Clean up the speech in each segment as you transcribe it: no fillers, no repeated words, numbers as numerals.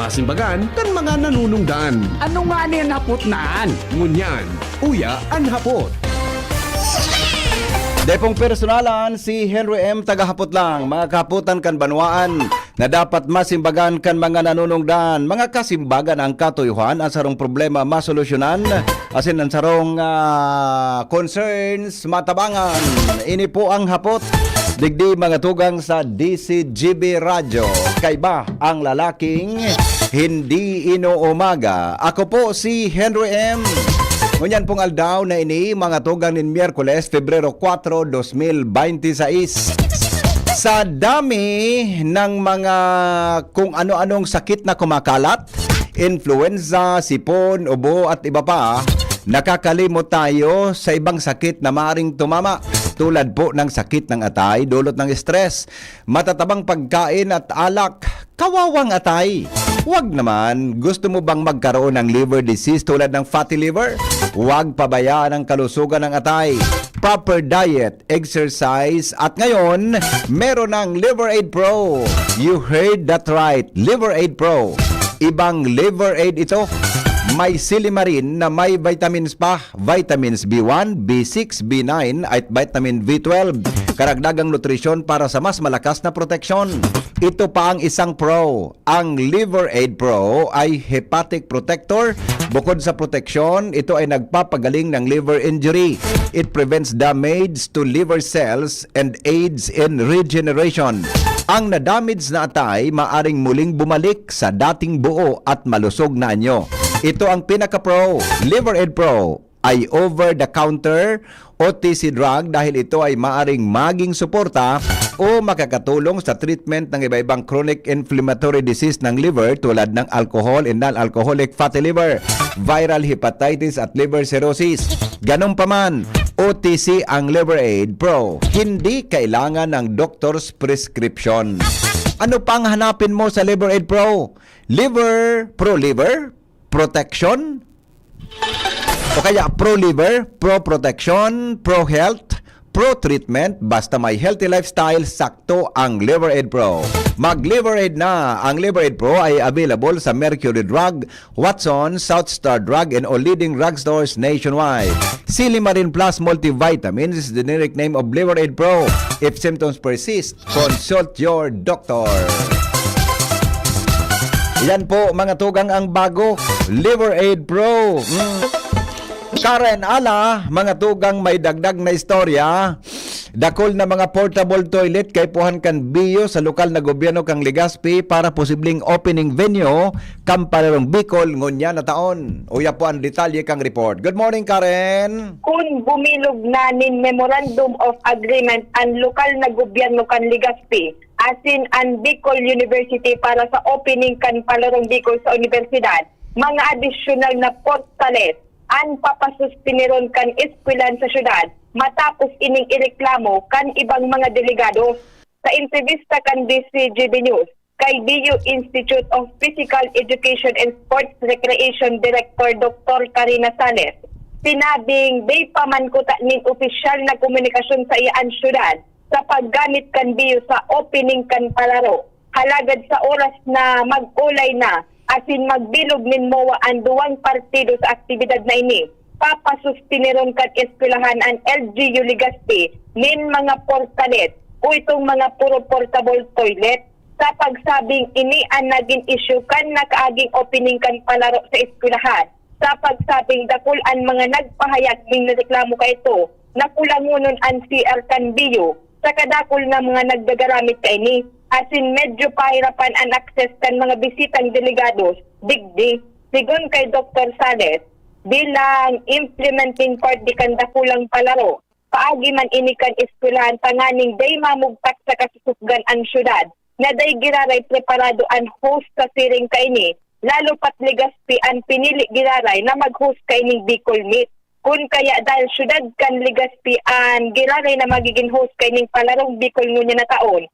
masimbagan kan mga nanunungdan. Ano nga niyan hapot naan? Ngunyan, uya an hapot. Depong personalan si Henry M. Tagahapot lang, mga kahaputan kan banwaan na dapat masimbagan kan mga nanunungdan. Mga kasimbagan ang katuyuhan, ang sarong problema masolusyonan, asin ang sarong concerns matabangan. Ini po ang hapot. Digdi mga tugang sa DCGB Radio. Kaiba ang lalaking hindi inuumaga. Ako po si Henry M. Ngunyan pong aldaw na ini mga tugang ni Miyerkules, Febrero 4, 2026. Sa dami ng mga kung ano-anong sakit na kumakalat, influenza, sipon, ubo at iba pa, nakakalimot tayo sa ibang sakit na maaaring tumama. Tulad po ng sakit ng atay, dulot ng stress, matatabang pagkain at alak, kawawang atay. Huwag naman, gusto mo bang magkaroon ng liver disease tulad ng fatty liver? Huwag pabayaan ang kalusugan ng atay. Proper diet, exercise, at ngayon, meron ng Liver Aid Pro. You heard that right, Liver Aid Pro. Ibang Liver Aid ito. May silimarin na may vitamins pa, vitamins B1, B6, B9 at vitamin B12. Karagdagang nutrisyon para sa mas malakas na proteksyon. Ito pa ang isang pro. Ang Liver Aid Pro ay hepatic protector. Bukod sa proteksyon, ito ay nagpapagaling ng liver injury. It prevents damage to liver cells and aids in regeneration. Ang nadamage na atay maaring muling bumalik sa dating buo at malusog na anyo. Ito ang pinaka-pro. Liver Aid Pro ay over-the-counter OTC drug dahil ito ay maaring maging suporta o makakatulong sa treatment ng iba-ibang chronic inflammatory disease ng liver tulad ng alcohol and non-alcoholic fatty liver, viral hepatitis at liver cirrhosis. Ganun pa man, OTC ang Liver Aid Pro. Hindi kailangan ng doctor's prescription. Ano pang hanapin mo sa Liver Aid Pro? Pro-liver, protection, o kaya pro-liver, pro-protection, pro-health, pro-treatment, basta may healthy lifestyle, sakto ang Liver Aid Pro. Mag-Liver Aid na! Ang Liver Aid Pro ay available sa Mercury Drug, Watson, South Star Drug, and all leading drugstores nationwide. Silimarin Plus Multivitamins is the generic name of Liver Aid Pro. If symptoms persist, consult your doctor. Yan po mga tugang ang bago, Liver Aid Pro. Karen Ala, mga tugang may dagdag na istorya. Dakol na mga portable toilet kay puhan kan biyo sa lokal na gobyerno kang Legazpi para posibleng opening venue Kamparerong Bicol ngunya na taon. Uya po ang detalye kang report. Good morning, Karen. Kung bumilog na nin Memorandum of Agreement ang lokal na gobyerno kan Legazpi asin ang Bicol University para sa opening kan Palarong Bicol sa universidad, mga additional na portalet ang papasustiniron kan eskwelan sa syudad matapos ining ireklamo kan ibang mga delegado. Sa entrevista kan DCGB News kay BU Institute of Physical Education and Sports Recreation Director Dr. Karina Sales, sinabing day pa man kuta ning opisyal na komunikasyon sa iyang syudad sa paggamit kan BU sa opening kan palaro. Halagad sa oras na mag-ulay na asin magbilog nin mowa ang duwang partido sa aktibidad na ini. Papasustiniron kan eskwelahan ang LGU Legazpi nin mga portalet o itong mga puro portable toilet. Sa pagsabing ini ang naging issue kan nakaaging opening kan palaro sa eskwelahan. Sa pagsabing dakul ang mga nagpahayag ning reklamo ka ito, nakulangunon ang CR kan BU sa kadakol na mga nagdagaramit ka ini. Asin medyo pahirapan ang access kan mga bisitang delegados, digdi. Sigon kay Dr. Sales, bilang implementing part di kan dakulang palaro, paagi man ini kan eskwelahan panganing day mamugtak sa kasusuggan ang syudad, na day giraray preparado ang host sa siring kaini, lalo pat Legazpi ang pinili giraray na mag-host kaining Bicol Meet. Kun kaya dahil syudad kan Legazpi ang giraray na magiging host kaining palarong Bicol ngunya na taon,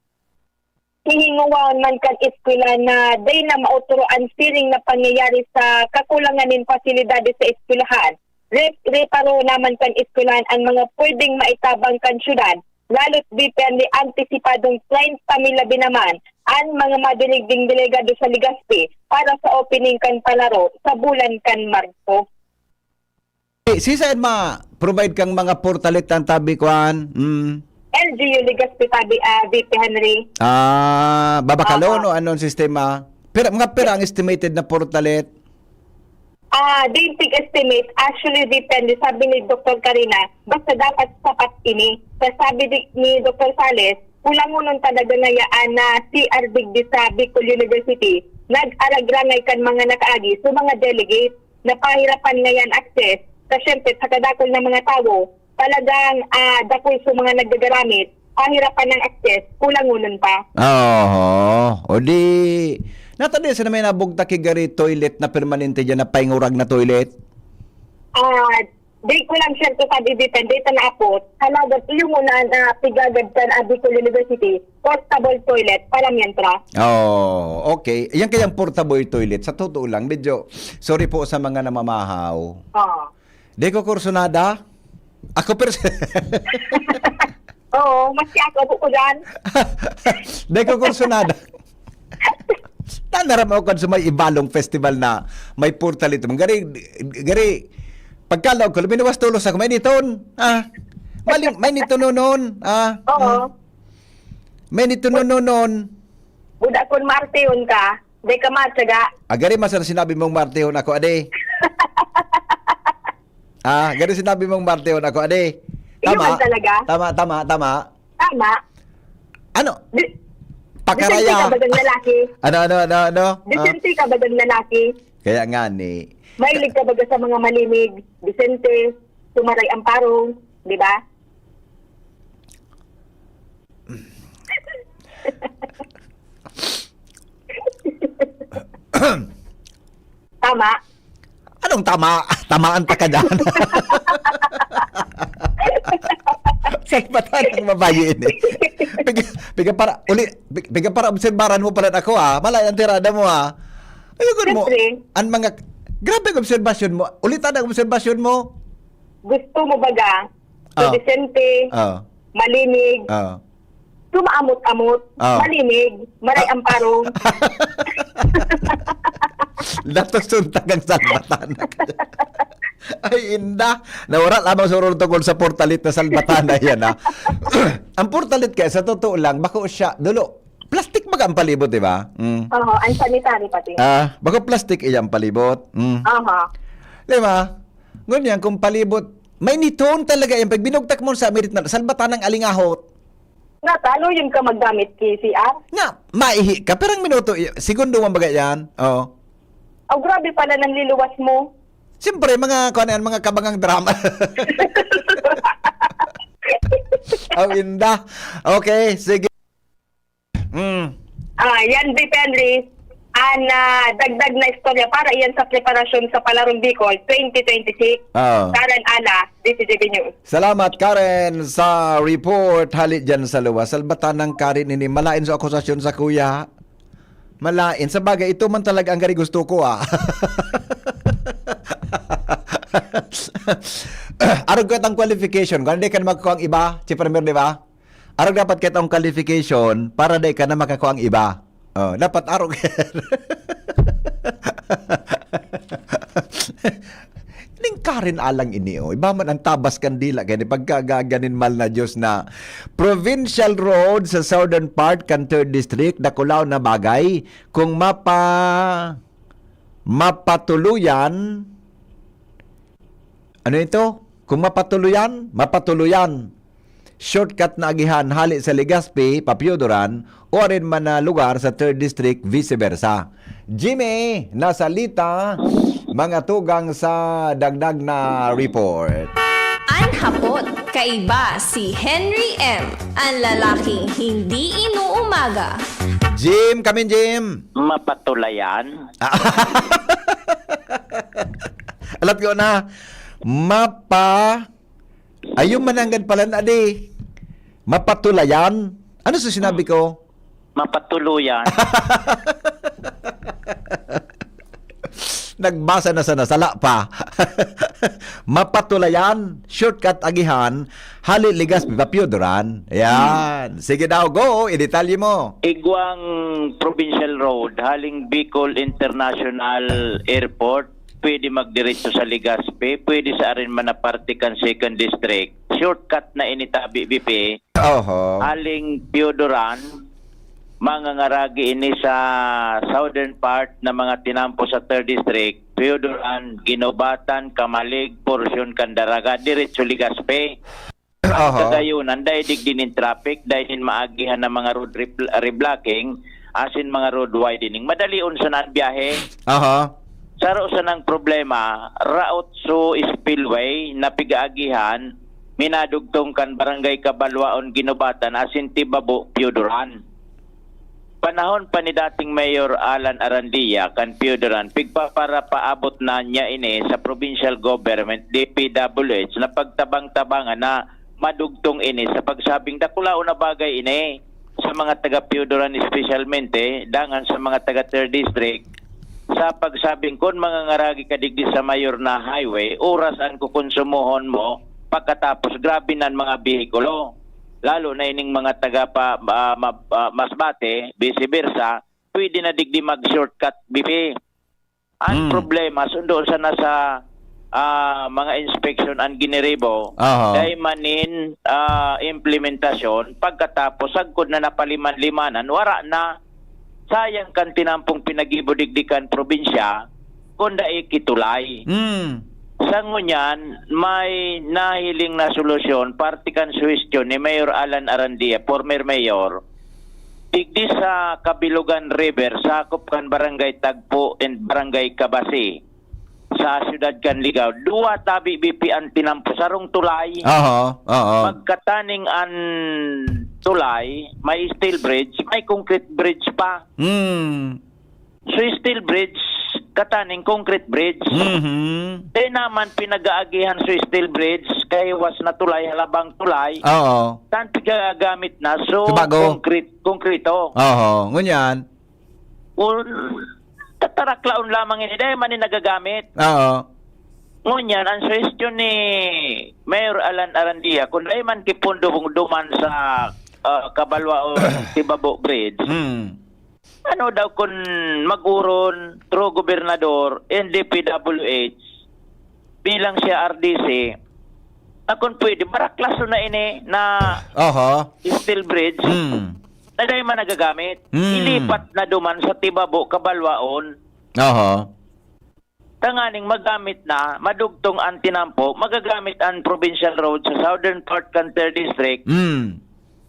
hihinguwan man kan eskwela na day na mauturo ang siring na pangyayari sa kakulanganin pasilidades sa eskwelahan. Reparo naman kan eskwelahan ang mga pwedeng maitabang kan syudad, lalo't biperli antisipadong 30 mil labi naman ang mga madiligding delegado sa Legazpi para sa opening kan palaro sa bulan kan Marso. Si saan ma-provide kang mga portalit ang tabi kuan? LGU Legazpi tabi VP Henry. Babakalon o anong sistema? Pero mga pera ang estimated na portalit? Dating estimate, actually depende, sabi ni Dr. Karina, basta dapat sapat ini. Sabi ni Dr. Sales, kulangunon talaga na yaan na CR Digdi sa Bicol University, nag-aragrangay kan mga nakaagi, so mga delegate, na pahirapan ngayon access, sa syempre, sa kadakol ng mga tao, talagang dakol sa mga nagagaramit, pahirapan ng access, kulangunon pa. O di... Natali sa namin nabugta kigari toilet na permanente dyan na paingurag na toilet? Di ko lang siya ito sabi depende na apot. Halagat yung muna na pigagad sa Bicol University, portable toilet para mientra. Okay. Yan kayang portable toilet. Sa totoo lang, medyo, sorry po sa mga namamahaw. Di ko kursunada? Ako Oo, maski ako po dyan. Di ko kursunada. Tanaram ako kan sa may ibalong festival na may portal ito. Gari, pagkalaw ko, luminuwas tulos ako, may niton. May niton noon. Oo. May niton noon. Budak kun marteon ka, di ka matyaga. Gari, masar sinabi mong martehon ako, ade. Gari sinabi mong martehon ako, ade. Iyon talaga? Tama. Tama. Ano? Pakaraya. Disente ka ba ng lalaki? Ano? Disente ka ba ng lalaki? Kaya nga ni. Mahilig ka ba sa mga malimig? Disente, tumaray amparo, di ba? Tama. Anong tama? Tamaan pa ka dyan. Saan ba tayo ng mabayin eh? Biga para obserbaran mo pala ako Malay ang tirada mo Ayun mo. Ang mga, grabe ang obserbasyon mo. Ulitan ang obserbasyon mo. Gusto mo baga? Disente, malinig, tumaamot-amot, malinig, maray amparo. Datos suntagang salbatan. Ay, inda. Nawala lamang sa tungkol sa portalit na salbatan na yan, Ang portalit kaya, sa totoo lang, bako siya, dulo, plastic baga ang palibot, di ba? Oo, ang sanitary pati. Bako plastic iyang palibot. Di ba? Ngunyan, kung palibot, may niton talaga yan. Pag binugtak mo sa merit na salbatan ng alingahot, natalo yung ka magdamit KCR? Maihi ka. Perang minuto, segundo mo baga yan. Grabe pala ng liluwas mo. Siyempre, mga kabangang drama. Inda. Okay, sige. Yan, depende. Dagdag na istorya para iyan sa preparasyon sa Palarong Bicol 2026. Karen Ala, DCJB News. Salamat, Karen, sa report. Halit dyan sa luwas. Salbatan ng Karen ini. Malain sa akusasyon sa kuya. Malain. Sa bagay, ito man talaga ang gari gusto ko, Arog ka itong qualification. Kung hindi ka na makakuha ang iba, si Premier, di ba? Arog dapat ka itong qualification para di ka na makakuha ang iba. Dapat arog. Ning Karen alang ini iba man ang tabas kandila kaya pagkagaganin mal na Diyos na provincial road sa southern part kan 3rd district Dakulaw na bagay kung mapatuluyan ano ito? Kung mapatuluyan shortcut na agihan hali sa Legazpi, Papiodoran o rin man na lugar sa 3rd district vice versa. Jimmy, nasalita mga tugang sa dagdag na report. Anhapot, kaiba si Henry M. Ang lalaking hindi inuumaga. Jim, kami Jim. Mapatulayan. Alat ko na, ayun mananggan pala na di. Mapatulayan. Ano sa sinabi ko? Mapatuluyan. Nagbasa na sa nasala pa. Mapatulayan, shortcut agihan, hali ligas Piodoran. Yan. Sige daw, go, i-detalye mo. Igwang Provincial Road, haling Bicol International Airport, pwede magdiretso sa Legazpi, pwede sa arin Manapartican 2nd District. Shortcut na initabi BP, Oho. haling Piodoran, mga ngaragi ini sa southern part na mga tinampo sa 3rd District, Piodoran, Ginobatan, Kamalig, Portion, Candaraga, diretso Legazpi. Oho. Kagayunan, dahil digdinin traffic, dahil maagihan ng mga road reblocking, asin mga road widening. Madali unsa na ang biyahe. Oho. Saro sa ng problema, route so spillway na pigaagihan, minadugtong kan barangay Kabalwaon, Ginobatan, asin Tibabo, Piodoran. Panahon pa ni dating Mayor Alan Arandia kan Piodoran, pigpapara paabot na niya ini sa provincial government, DPWH, na pagtabang-tabangan na madugtong ini sa pagsabing dakulao na bagay ini sa mga taga Piodoran especialmente, dangan sa mga taga 3rd District, sa pagsabing kon mga ngaragi kadigdi sa mayor na highway, oras ang kukonsumohon mo pagkatapos grabe nan mga bihikulo. Lalo na ining mga taga Masbate, vice versa, pwede na digdi mag-shortcut BP. Ang problema, sundo sa nasa mga inspection ang giniribo, Oho. dahil manin implementasyon, pagkatapos sagkod na napaliman-limanan, wara na, sayang kan tinampong pinagibudigdikan probinsya, kunda ikitulay. Sa ngunyan, may nahiling na solusyon, partikan suwestyon ni Mayor Alan Arandia, former mayor, digdi sa Kabilugan River, sakop kan Barangay Tagpo and Barangay Kabasi, sa siyudad kan Ligaw. Dua tabi BP ang tinampo, sarong tulay. Oho. Oho. Pagkataning an tulay, may steel bridge, may concrete bridge pa. So steel bridge, kataning concrete bridge. Eh naman pinag-aagihan sa steel bridge, kay was na tulay, halabang tulay. Oo. Tan pigagamit na, so Tubago. konkrito. Oo. Ngunyan. Tataraklaon lamang ini, dahil man ni nagagamit. Oo. Ngunyan, ang suggestion ni Mayor Alan Arandia, kung dahil man kipundo duman sa Kabalwa o Tibabo Bridge, ano daw kung mag-uron through gobernador and DPWH bilang siya RDC, na kung pwede, maraklaso na ini na Oho. steel bridge na dahil man nagagamit. Ilipat na duman sa Tibabo, Kabalwaon, Oho. tanganing magamit na, madugtong ang tinampo, magagamit ang provincial road sa southern part kan 3rd District,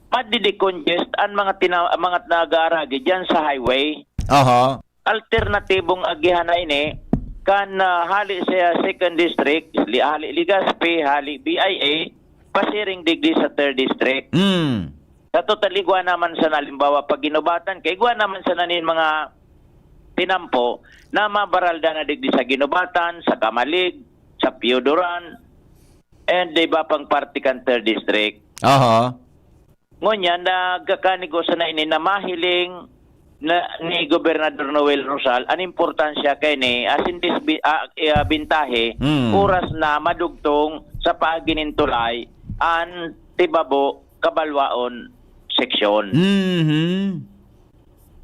madidicongest ang mga nag-aaragi dyan sa highway. Oho. Alternatibong agihan na ini, kan hali sa 2nd District, hali Legazpi, hali BIA, pasiring digdi sa 3rd District. Sa total, igwa naman sa nalimbawa pag Ginobatan, kay igwa naman sa nanin mga tinampo na mabaralda na digdi sa Ginobatan, sa Kamalig, sa Piodoran, and iba pang partikan 3rd District. Oho. Ngunyan, nagkakanigo sa na ini na mahiling na, ni Gobernador Noel Rosal, ang importansya kay ni asin bintahe, oras na madugtong sa paaginin tulay ang Tibabo, Kabalwaon seksyon.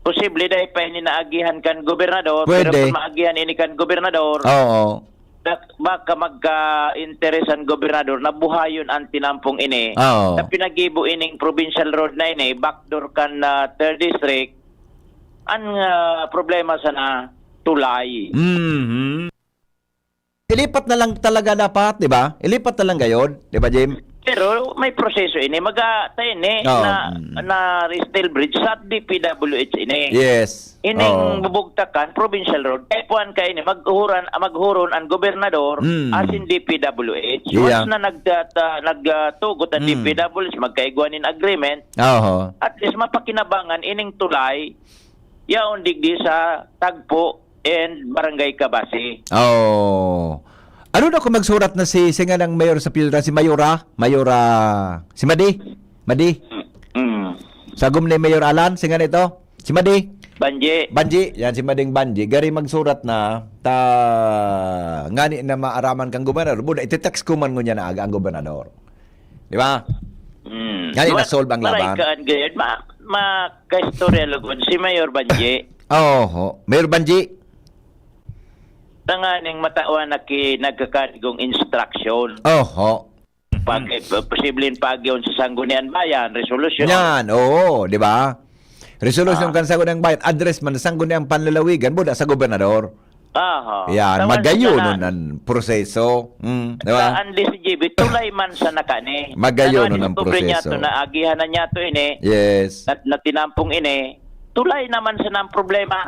Posible dahil pa ini naagihan kan gobernador, Pwede. pero kung maagihan ini kan gobernador, Oo. baka magka-interes ang gobernador na buhayon ang tinampong ini. Oo. Na pinagibo ining provincial road na ini, backdoor kan 3rd District, ang problema sana tulay. Ilipat na lang talaga dapat, di ba? Ilipat na lang gayod, di ba, Jim? Pero may proseso ini, mag-atayin Oo. na steel bridge sa DPWH ini. Yes. Ining bubugtakan, provincial road, kaya puan ka ini, maghuron ang gobernador, asin DPWH. Yeah. Once na nagtugot ang DPWH, magkaigwanin agreement, Oo. at least mapakinabangan ining tulay, yaon digdi sa Tagpo and Barangay Kabasi. Oh. Ano na kung magsurat na si singa ng mayor sa Piodoran, si si Madi? Mm. Sagom ni Mayor Alan, singa nito? Si Madi? Banji. Banji, yan si Mading Banji, gari magsurat na ngani na maaraman kang gobernador. Buda iti-text ko man ngunya na aga ang gobernador. Di ba? Ngani na-solve ang laban. Maray kaan gayon. Maka-istorya lugod si Mayor Banji. Mayor Banji. Tanganing matawan na nagkakarigong instruction. Pag posibleng pagyon sa Sangguniang Bayan, resolution. Yan, di ba? Resolution kan sa Sangguniang Bayan, address man sa Sangguniang Panlalawigan, buda sa gobernador. Yan, magayo nun ang proseso. Di ba? Anli si JB, tulay man sa nakani. Magayo nun ang proseso. Na agihan na niya to ini. Yes. Na tinampong ini. Tulay naman sa ng problema.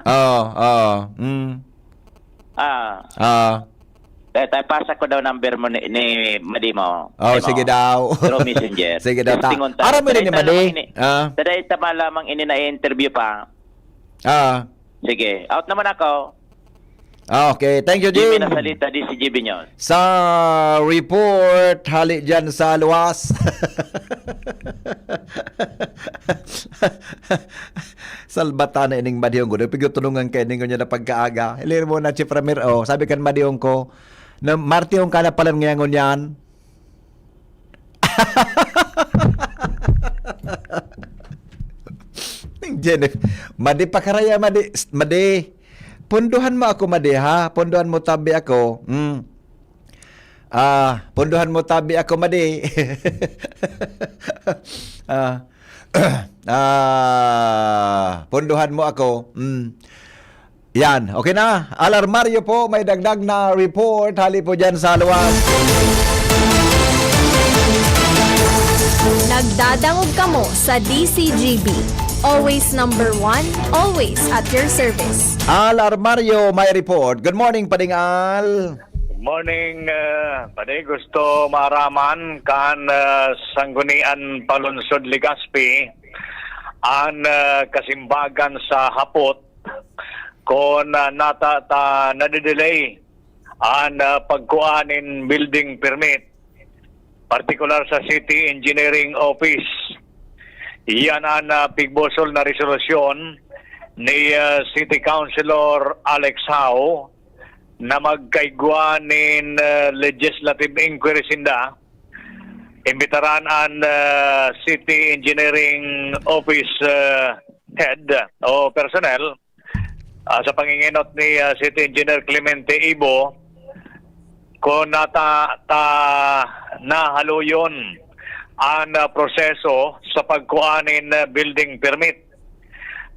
Kaya tayo pasa ko daw number mo ni Madi mo. Sige daw. Through messenger. Sige daw. Aram mo ni Madi. Taday tama lamang ini na interview pa. Sige. Out naman ako. Okay. Thank you, Jimmy Jim. nasalita di si JB nyo. Sa report, hali dyan sa luwas. Salbata na ining madiyong ko. Pigutulungan ka ining ko niya na pagkaaga. Ilir mo na, Chief Ramir. Sabi kan madiyong ko, na martiyong ka na palang ngayon yan. Jennifer, Madi pakaraya, Madi. Punduhan mo ako, Madi, ha? Punduhan mo tabi ako. Punduhan mo tabi ako, Madi. Punduhan mo ako. Yan, okay na. Alarmaryo po, may dagdag na report. Hali po dyan sa luwas. Nagdadangog kamo sa DCGB. Always number one, always at your service. Alarmaryo, may report. Good morning, Pading Al. Good morning, Pade. Gusto maraman kan Sanggunian Palunsod, Legazpi ang kasimbagan sa hapot kung nadidelay ang pagkuanin building permit, particular sa City Engineering Office. Iyan ang pigbosol na resolusyon ni City Councilor Alex Howe na magkaigwa nin legislative inquiry sinda. Imbitaran ang City Engineering Office head o personnel sa panginginot ni City Engineer Clemente Ibo kung nahaluyon ang proseso sa pagkuanin building permit.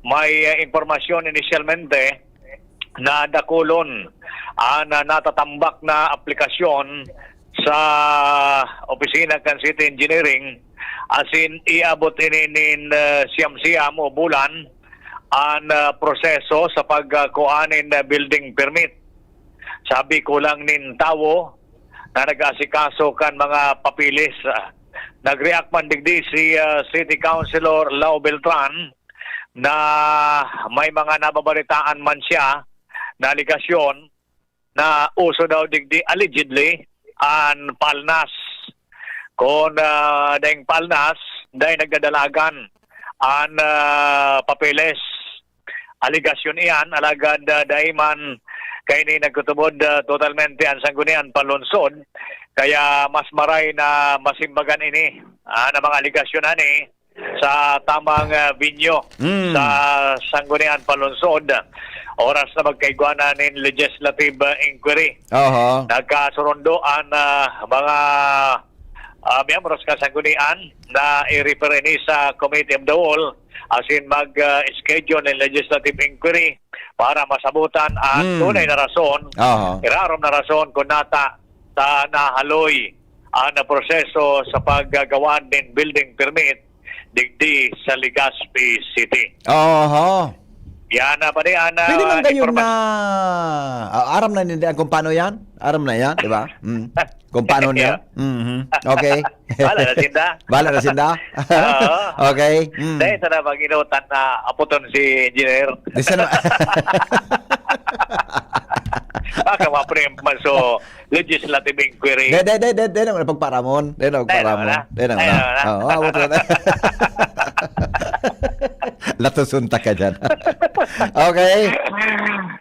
May informasyon inisyalmente na dakulon ang natatambak na aplikasyon sa opisina kan City Engineering asin iabot inin siyam-siyam o bulan ang proseso sa pagkuanin building permit. Sabi ko lang nin tawo na nag-asikaso kan mga papilis. Nag-react man digdi si City Councilor Lau Beltran na may mga nababalitaan man siya na aligasyon na uso daw digdi allegedly ang palnas. Kung dahing palnas, dahil nagdadalagan ang papeles. Aligasyon iyan, alagad dahil man kaya ni nagkutubod totalmente ang Sangguniang Palunsod. Kaya mas maray na masimbagan ini na mga aligasyon ani sa tamang binyo sa Sangguniang Palunsod. Oras na magkaigwanan in legislative inquiry. Nagkasurondo ang mga miyembros ka Sanggunian na i-refer ini sa Committee of the Whole asin mag-schedule ng legislative inquiry para masabutan ang tunay na rason, irarom na rason kung nahaloy ang proseso sa paggagawa ng building permit digdi sa Legazpi City. Yan na pa diyan. Pwede man kayo na aram na nila kung paano yan? Aram na yan, di ba? Kung paano niya? Okay. Bala na sinda. Bala na sinda? Okay. Dahil sana mag-inutan na aputon si engineer. Di sana... Baka maprem man so legislative inquiry. De na pagparamon. De na pagparamon. De na. Oo, abot na. Latusunta ka dyan. Okay.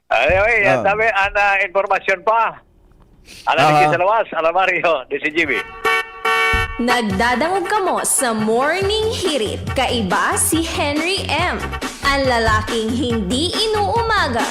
Anyway, Oh. dami ang informasyon pa. Alam sa lawas, alam Mario, DCGB. Nagdadangog ka mo sa Morning Hirit. Kaiba si Henry M. Ang lalaking hindi inuumaga.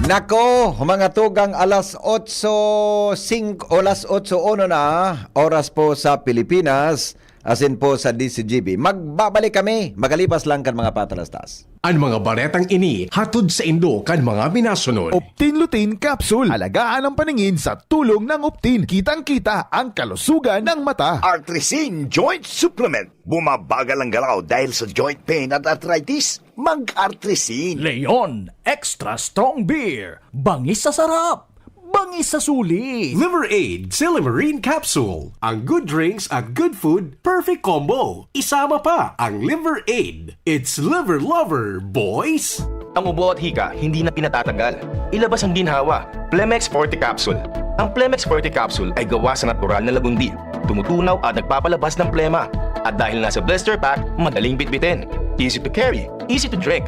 Nako, mga tugang alas 8:05 o alas 8:01 na oras po sa Pilipinas, asin po sa DCGB. Magbabalik kami, magalipas lang kan mga patalastas. Ang mga baretang ini hatod sa Indo kan mga minasunod. Optin Lutein Capsule. Alagaan ang paningin sa tulong ng Optin. Kitang-kita ang kalusugan ng mata. Artrisin Joint Supplement. Bumabagal ang galaw dahil sa joint pain at arthritis. Mag-Artrisin. Leon Extra Strong Beer. Bangis sa sarap. Bangis sa sulit. Liver Aid Silimarine Capsule. Ang good drinks at good food, perfect combo. Isama pa ang Liver Aid. It's liver lover, boys! Ang ubo at hika hindi na pinatatanggal. Ilabas ang ginhawa. Plemex Forte Capsule. Ang Plemex Forte Capsule ay gawa sa natural na lagundi. Tumutunaw at nagpapalabas ng plema. At dahil nasa blister pack, madaling bitbitin. Easy to carry, easy to drink.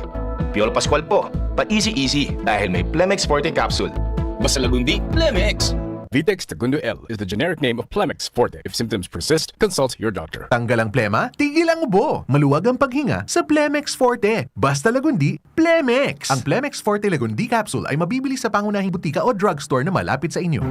Piolo Pascual po, pa-easy dahil may Plemex Forte Capsule. Basta lagundi, Plemex! Vitex Segundo L is the generic name of Plemex Forte. If symptoms persist, consult your doctor. Tanggal ang plema, tigil ang ubo. Maluwag ang paghinga sa Plemex Forte. Basta lagundi, Plemex. Ang Plemex Forte Lagundi Capsule ay mabibili sa pangunahing butika o drugstore na malapit sa inyo.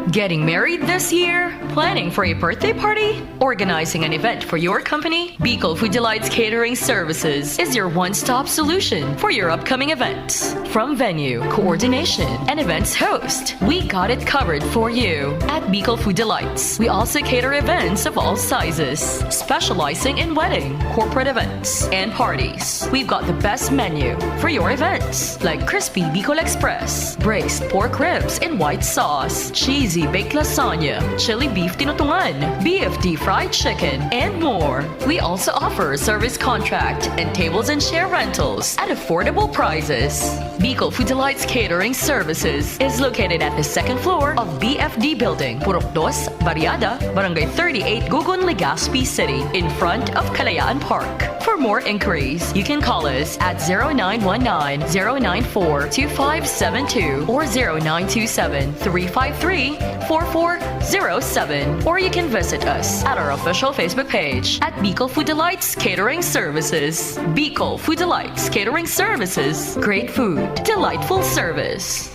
Getting married this year? Planning for a birthday party? Organizing an event for your company? Bicol Food Delights Catering Services is your one-stop solution for your upcoming events. From venue, coordination, and events host, we got it covered for you. At Bicol Food Delights, we also cater events of all sizes, specializing in wedding, corporate events, and parties. We've got the best menu for your events, like crispy Bicol Express, braised pork ribs in white sauce, cheesy baked lasagna, chili beef tinutungan, BFD fried chicken, and more. We also offer service contract and tables and chair rentals at affordable prices. Bicol Food Delights Catering Services is located at the second floor of BFD Building, Purok 2, Barriada, Barangay 38, Gugun, Legazpi City, in front of Kalayaan Park. For more inquiries, you can call us at 0919-094-2572 or 0927-353-4407, or you can visit us at our official Facebook page at Bicol Food Delights Catering Services. Bicol Food Delights Catering Services. Great food, delightful service.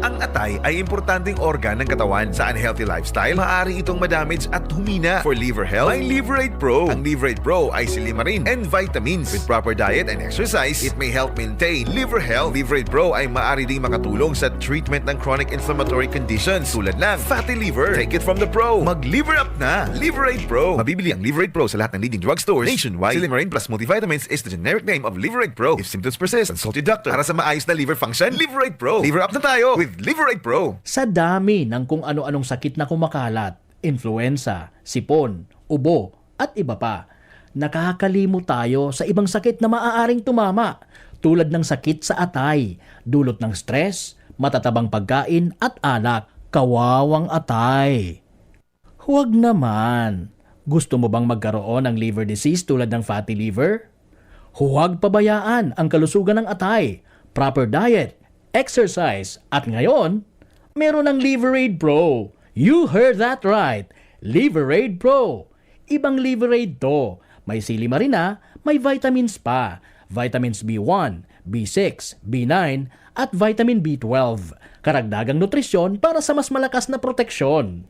Ang atay ay importanteng organ ng katawan. Sa unhealthy lifestyle, maaari itong madamage at humina. For liver health, may Liverate Pro. Ang Liverate Pro ay silimarin and vitamins. With proper diet and exercise, it may help maintain liver health. Liverate Pro ay maaari ding makatulong sa treatment ng chronic inflammatory conditions tulad ng fatty liver. Take it from the pro. Mag-liver up na. Liverate Pro. Mabibili ang Liverate Pro sa lahat ng leading drugstores nationwide. Silimarin plus multivitamins is the generic name of Liverate Pro. If symptoms persist, consult your doctor. Para sa maayos na liver function, Liverate Pro. Liver up na tayo with Liverate Pro. Sa dami ng kung ano-anong sakit na kumakalat, influenza, sipon, ubo, at iba pa, nakakalimot tayo sa ibang sakit na maaaring tumama tulad ng sakit sa atay, dulot ng stress, matatabang pagkain at alak, kawawang atay. Huwag naman. Gusto mo bang magkaroon ng liver disease tulad ng fatty liver? Huwag pabayaan ang kalusugan ng atay, proper diet, exercise, at ngayon, meron ng Liverade Pro. You heard that right. Liverade Pro. Ibang Liverade to. May silimarin na, may vitamins pa. Vitamins B1, B6, B9, at vitamin B12. Karagdagang nutrisyon para sa mas malakas na proteksyon.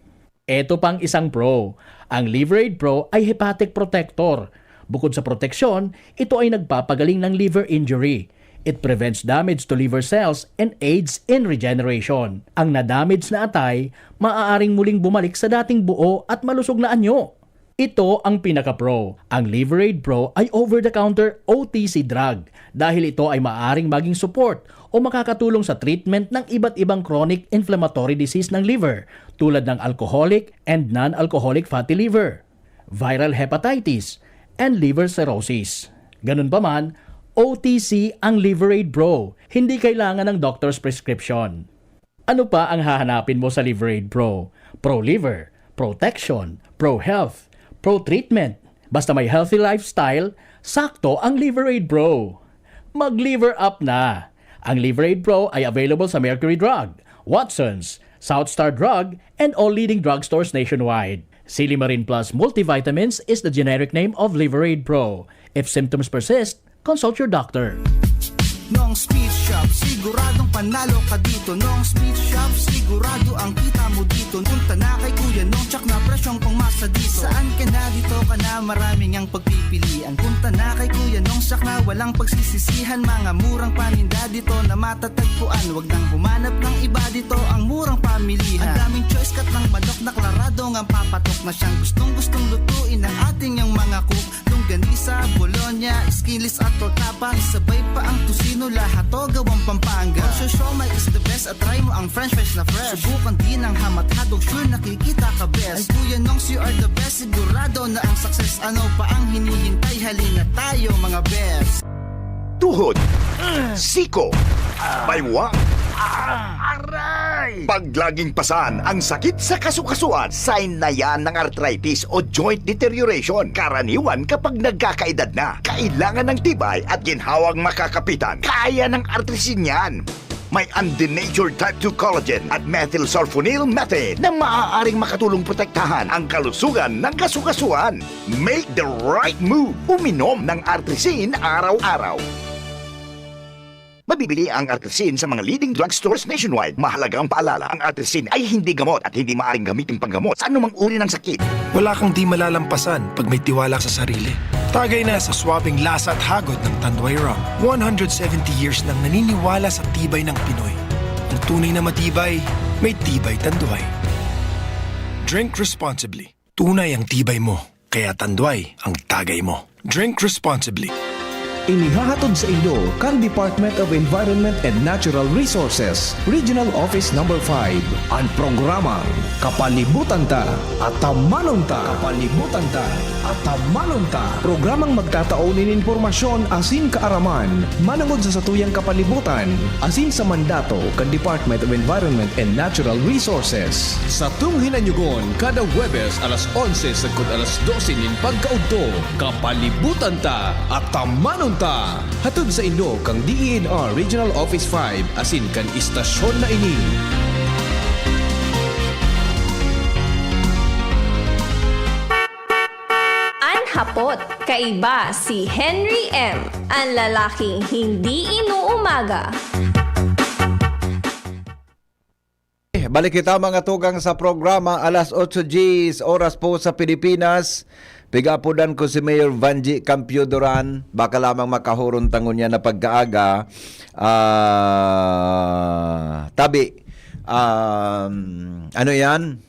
Ito pang isang pro. Ang Liverade Pro ay hepatic protector. Bukod sa proteksyon, ito ay nagpapagaling ng liver injury. It prevents damage to liver cells and aids in regeneration. Ang na-damage na atay, maaaring muling bumalik sa dating buo at malusog na anyo. Ito ang pinaka-pro. Ang Liverade Pro ay over-the-counter OTC drug dahil ito ay maaaring maging support o makakatulong sa treatment ng iba't ibang chronic inflammatory disease ng liver tulad ng alcoholic and non-alcoholic fatty liver, viral hepatitis, and liver cirrhosis. Ganun pa man, OTC ang Liverade Pro. Hindi kailangan ng doctor's prescription. Ano pa ang hahanapin mo sa Liverade Pro? Pro-liver, protection, pro-health, pro-treatment, Basta may healthy lifestyle, sakto ang Liveraid Pro. Mag-liver up na! Ang Liveraid Pro ay available sa Mercury Drug, Watson's, Southstar Drug, and all leading drugstores nationwide. Silimarin Plus Multivitamins is the generic name of Liveraid Pro. If symptoms persist, consult your doctor. Nong Speed Shop, siguradong panalo ka dito. Nong Speed Shop, sigurado ang kita mo dito. Punta na kay Kuya Nong, tsak na presyong pangmasa dito. Saan ka na, dito ka na, maraming ang pagpipilian. Punta na kay Kuya Nong, tsak na walang pagsisisihan. Mga murang paninda dito na matatagpuan. Huwag nang humanap ng iba dito, ang murang pamilihan. Ang daming choice cut ng manok na klarado ang papatok na siyang gustong lutuin ng ating yung mga cook. Longganisa, Bologna, skinless at tortapa. Sabay pa ang tusino, lahat to gawang Pampanga. Osyo siomai is the best at try mo ang french fries na fresh. Subukan din ang hamat-hadog, sure nakikita ka best. Ay Kuya Nongs, you are the best, sigurado na ang success. Ano pa ang hinihintay, halina tayo mga best. Tuhod, siko, baywa, aray! Pag laging pasan ang sakit sa kasukasuan, sign na yan ng arthritis o joint deterioration. Karaniwan kapag nagkakaedad na, kailangan ng tibay at ginhawang makakapitan. Kaya ng artrisin yan. May undenatured type 2 collagen at methylsulfonyl methane na maaaring makatulong protektahan ang kalusugan ng kasukasuan. Make the right move. Uminom ng artrisin araw-araw. Mabibili ang artrisin sa mga leading drugstores nationwide. Mahalagang paalala, ang artrisin ay hindi gamot at hindi maaaring gamitin panggamot sa anumang uri ng sakit. Wala kang di malalampasan pag may tiwala sa sarili. Tagay na sa swabing lasa at hagod ng Tanduay Rum. 170 years nang naniniwala sa tibay ng Pinoy. Ang tunay na matibay, may tibay Tanduay. Drink responsibly. Tunay ang tibay mo, kaya Tanduay ang tagay mo. Drink responsibly. Inihahatod sa inyo kan Department of Environment and Natural Resources, Regional Office No. 5, ang programang Kapalibutan Ta at Tamanon Ta. Kapalibutan Ta at Tamanon Ta. Programang magtataon ng impormasyon asin kaaraman, manangod sa satuyang kapalibutan, asin sa mandato kan Department of Environment and Natural Resources. Sa tung hinanyugon, kada Huwebes alas 11 sagkod alas 12 nin pagkaudto, Kapalibutan Ta at Tamanon Ta. Hatod sa inyo kang DENR Regional Office 5 asin kan istasyon na ini. Anhapot, kaiba si Henry M., ang lalaking hindi inuumaga. Balik kita mga tugang sa programa alas 8 Gs, oras po sa Pilipinas. Pigapudan ko si Mayor Vanji Campio Duran, baka lamang makahurong tangon niya na pagkaaga. Tabi, ano yan?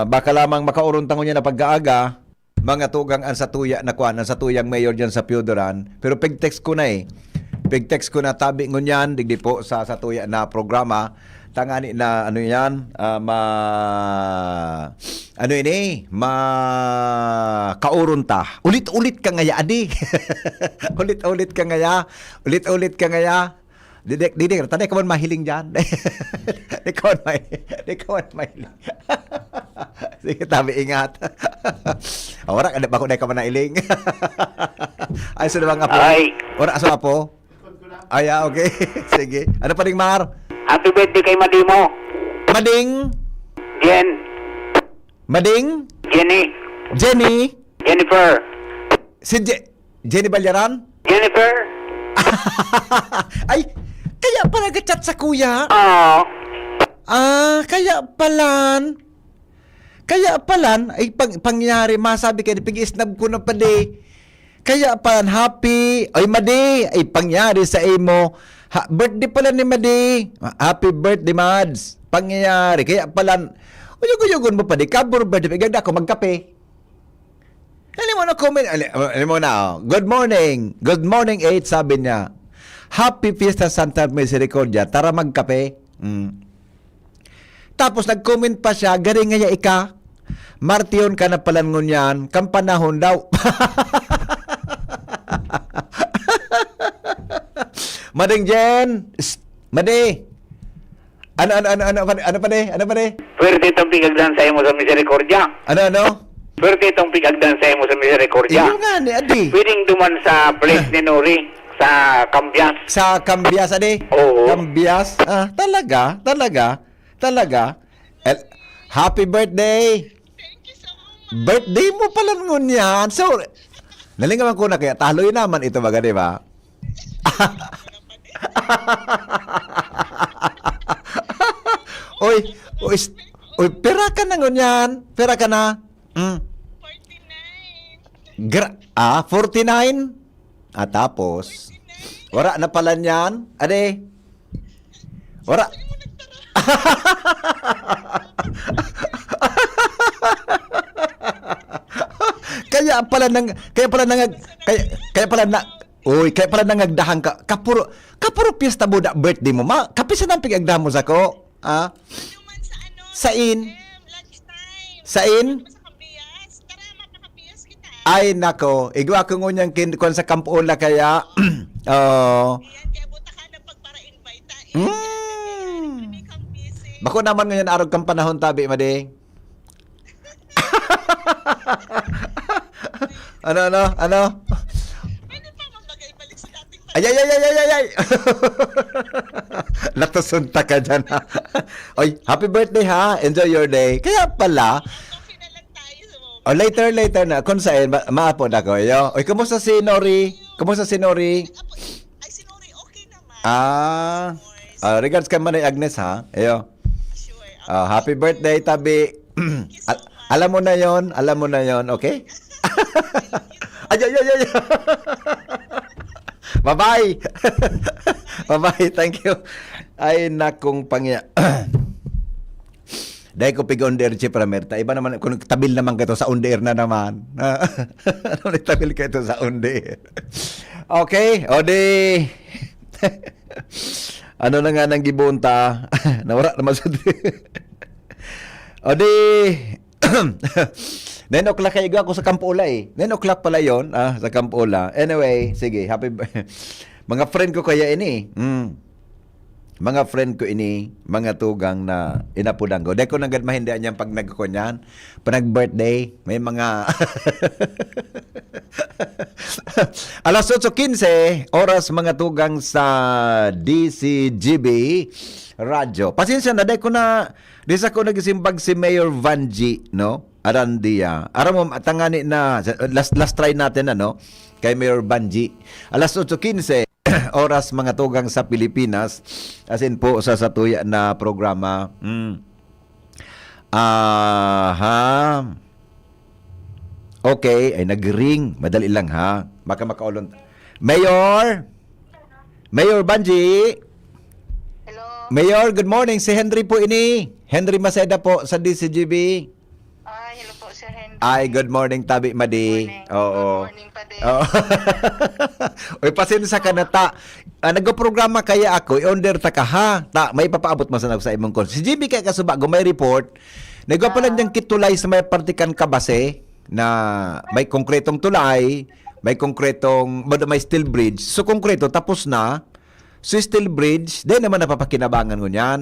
Baka lamang makahurong tangon niya na pagkaaga. Mga tugang ang satuya na kuan, ang satuyang mayor dyan sa Pio Duran. Pero pig-text ko na Pig-text ko na tabi ngunyan, digdi po sa satuya na programa. Tangani na ano yan, kaurunta. Ulit-ulit ka ngaya, adi. Ulit-ulit ka ngaya. Didik, tanay ka man mahiling dyan. Di ka man mahiling. Sige, tabi, ingat. Wala ka ba kung ka man nailing? Ay, so naman apo. Wala ka sa apo? Ay, okay. Sige. Ano pa rin, Mar? Happy birthday kay Madimo. Mading? Jen. Mading? Jenny. Jenny? Jennifer. Si Jenny Balyaran? Jennifer. Ay, kaya pala nag-chat sa kuya? Oo. Kaya palan, ay pangyari, masabi kayo, pag-isnab ko na pala. Kaya palan, happy, ay Madi, ay pangyari sa imo. Birthday pala ni Madi. Happy birthday, Mads. Pangyayari. Kaya pala, uyog-uyogon mo pa di. Kabur birthday. Ganda ako magkape. Alam mo na comment. Alam mo na. Good morning. Good morning, 8. Sabi niya. Happy Fiesta Santa Misericordia. Tara magkape. Tapos nag-comment pa siya. Garing nga ika. Martion ka na palan ngunyan. Kampanahon daw. Mading Jen! Madi! Ano pa de? Pwede itong pigagdan sa imo sa Misericordia. Ano? Pwede itong pigagdan sa imo sa Misericordia. Iyo nga ni Adi. Pwedeng duman sa place ni Nori, sa Cambias. Sa Cambias, Adi? Oo. Cambias? Ah, talaga? Happy birthday! Birthday mo pala ngun yan. So, nalingaman ko na kaya taloy naman ito baga, di ba? Oy, pera ka na ngun yan. Pera ka na. 49? Tapos, wala na pala niyan. Ade? Wala. kaya pala nangagdahan ka. Kapuro piyesta mo da birthday mo. Kapisa nang pigagdahan mo sa ko. Sain? Ay, nako. Igwa ko ngunyang kung sa Kampola kaya. Bako naman ngayon arog kang panahon tabi, Madi. Ano? Ay. Natusunta ka dyan, ha? Oy, happy birthday, ha? Enjoy your day. Kaya pala, later na. Kung saan, maapod ako. Oy, kumusta si Nori? Ay, si Nori, okay naman. Regards ka man ay Agnes, ha? Happy birthday, tabi. Alam mo na yon, okay? Ay. Bye-bye. Bye-bye, thank you. Ay, nakong pangya. Dahil ko pig-on-air si Pramerta. Iba naman, kung tabil naman ka ito sa on-air na naman. Ano tabil ka ito sa on-air? Okay, o di. Ano na nga nang gibunta? Nawara naman sa di. O di. 9 o'clock kayo ako sa Kampola 9 o'clock pala yon sa Kampola. Anyway, sige, happy mga friend ko kaya ini. Mga friend ko ini, mga tugang na inapudang ko. Dahil ko nagad mahindihan niyan pag nagkunyan, pag nag-birthday, may mga 8:15 oras mga tugang sa DCGB Radyo. Pasensya na, dahil ko na, desa ko nagsimbag si Mayor Vanji, no? Arandia. Aram mo, tangani na, last try natin, kay Mayor Vanji. 8:15 oras mga tugang sa Pilipinas, as in po sa satuya na programa. Okay, ay nag-ring. Madali lang, ha? Baka makaulon. Mayor Vanji. Hello. Mayor, good morning. Si Henry po ini. Henry Maceda po sa DCGB. Hello po, Sir Henry. Ay, good morning, Tabi Madi. Oo. Good morning pa din. Uy, pasensya ka na, ta. Nag-programa kaya ako, i-onder ta ka, ha? Ta, may papaabot mo sa imong kon. Si GB kaya kasuba, may report. Nagpapalan niyang kitulay sa may partikan kabase na may konkretong tulay, may steel bridge. So, konkreto, tapos na. So, steel bridge, dahil naman napapakinabangan ko niyan.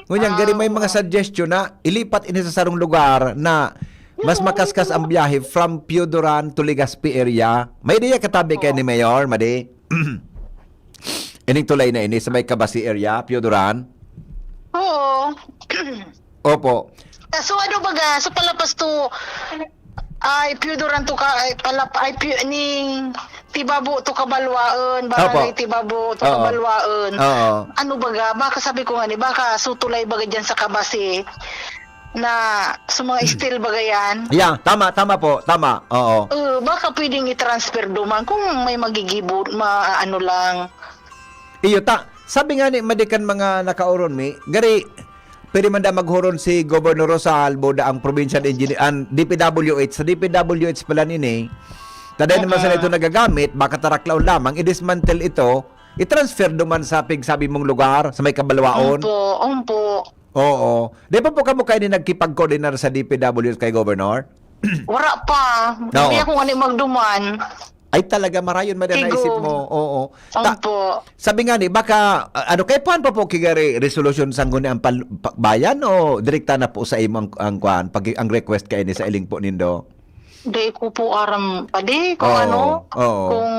Ngunyan, gani may mga suggestion na ilipat ini sa sarong lugar na mas makaskas ang biyahe from Piodoran to Legazpi area. May ideya katabi kay ni Mayor, Madi? Ining tulay na ini sa may Kabasi area, Piodoran? Oo. Opo. So ano baga, so palapas to ay Piodoran to ka ay ning Tibabo to Kabalwaon, barangay Tibabo to Kabalwaon. Ano baga, baka sabi ko nga ni baka sutulay baga diyan sa Kabasi na sa mga steel baga yan. Yeah, tama po, tama. Oo. Baka pwedeng i-transfer duman kung may magigibot, ano lang. Iyo sabi nga ni madikan mga nakauron mi, gari pwede man da maghuron si Governor Rosalbo da ang provincial engineer ang DPWH sa DPWH pala nini. Taday naman sa ito nagagamit, baka taraklaw lamang i-dismantle ito, i-transfer duman sa sabi mong lugar sa may Kabalwaon. Umpo. Oo. Di pa po kamo kayo ni nagkipag-coordinar sa DPWH kay Governor? Wala pa. Hindi ako nga magduman. Ay talaga marayon man na naisip mo. Oo. Sabi nga ni baka kay paano pa po kigari resolution sanggo ni ang bayan o direkta na po sa imo ang request kay ni sa iling po nindo? Di ko po aram pa di kung Oo, oo. kung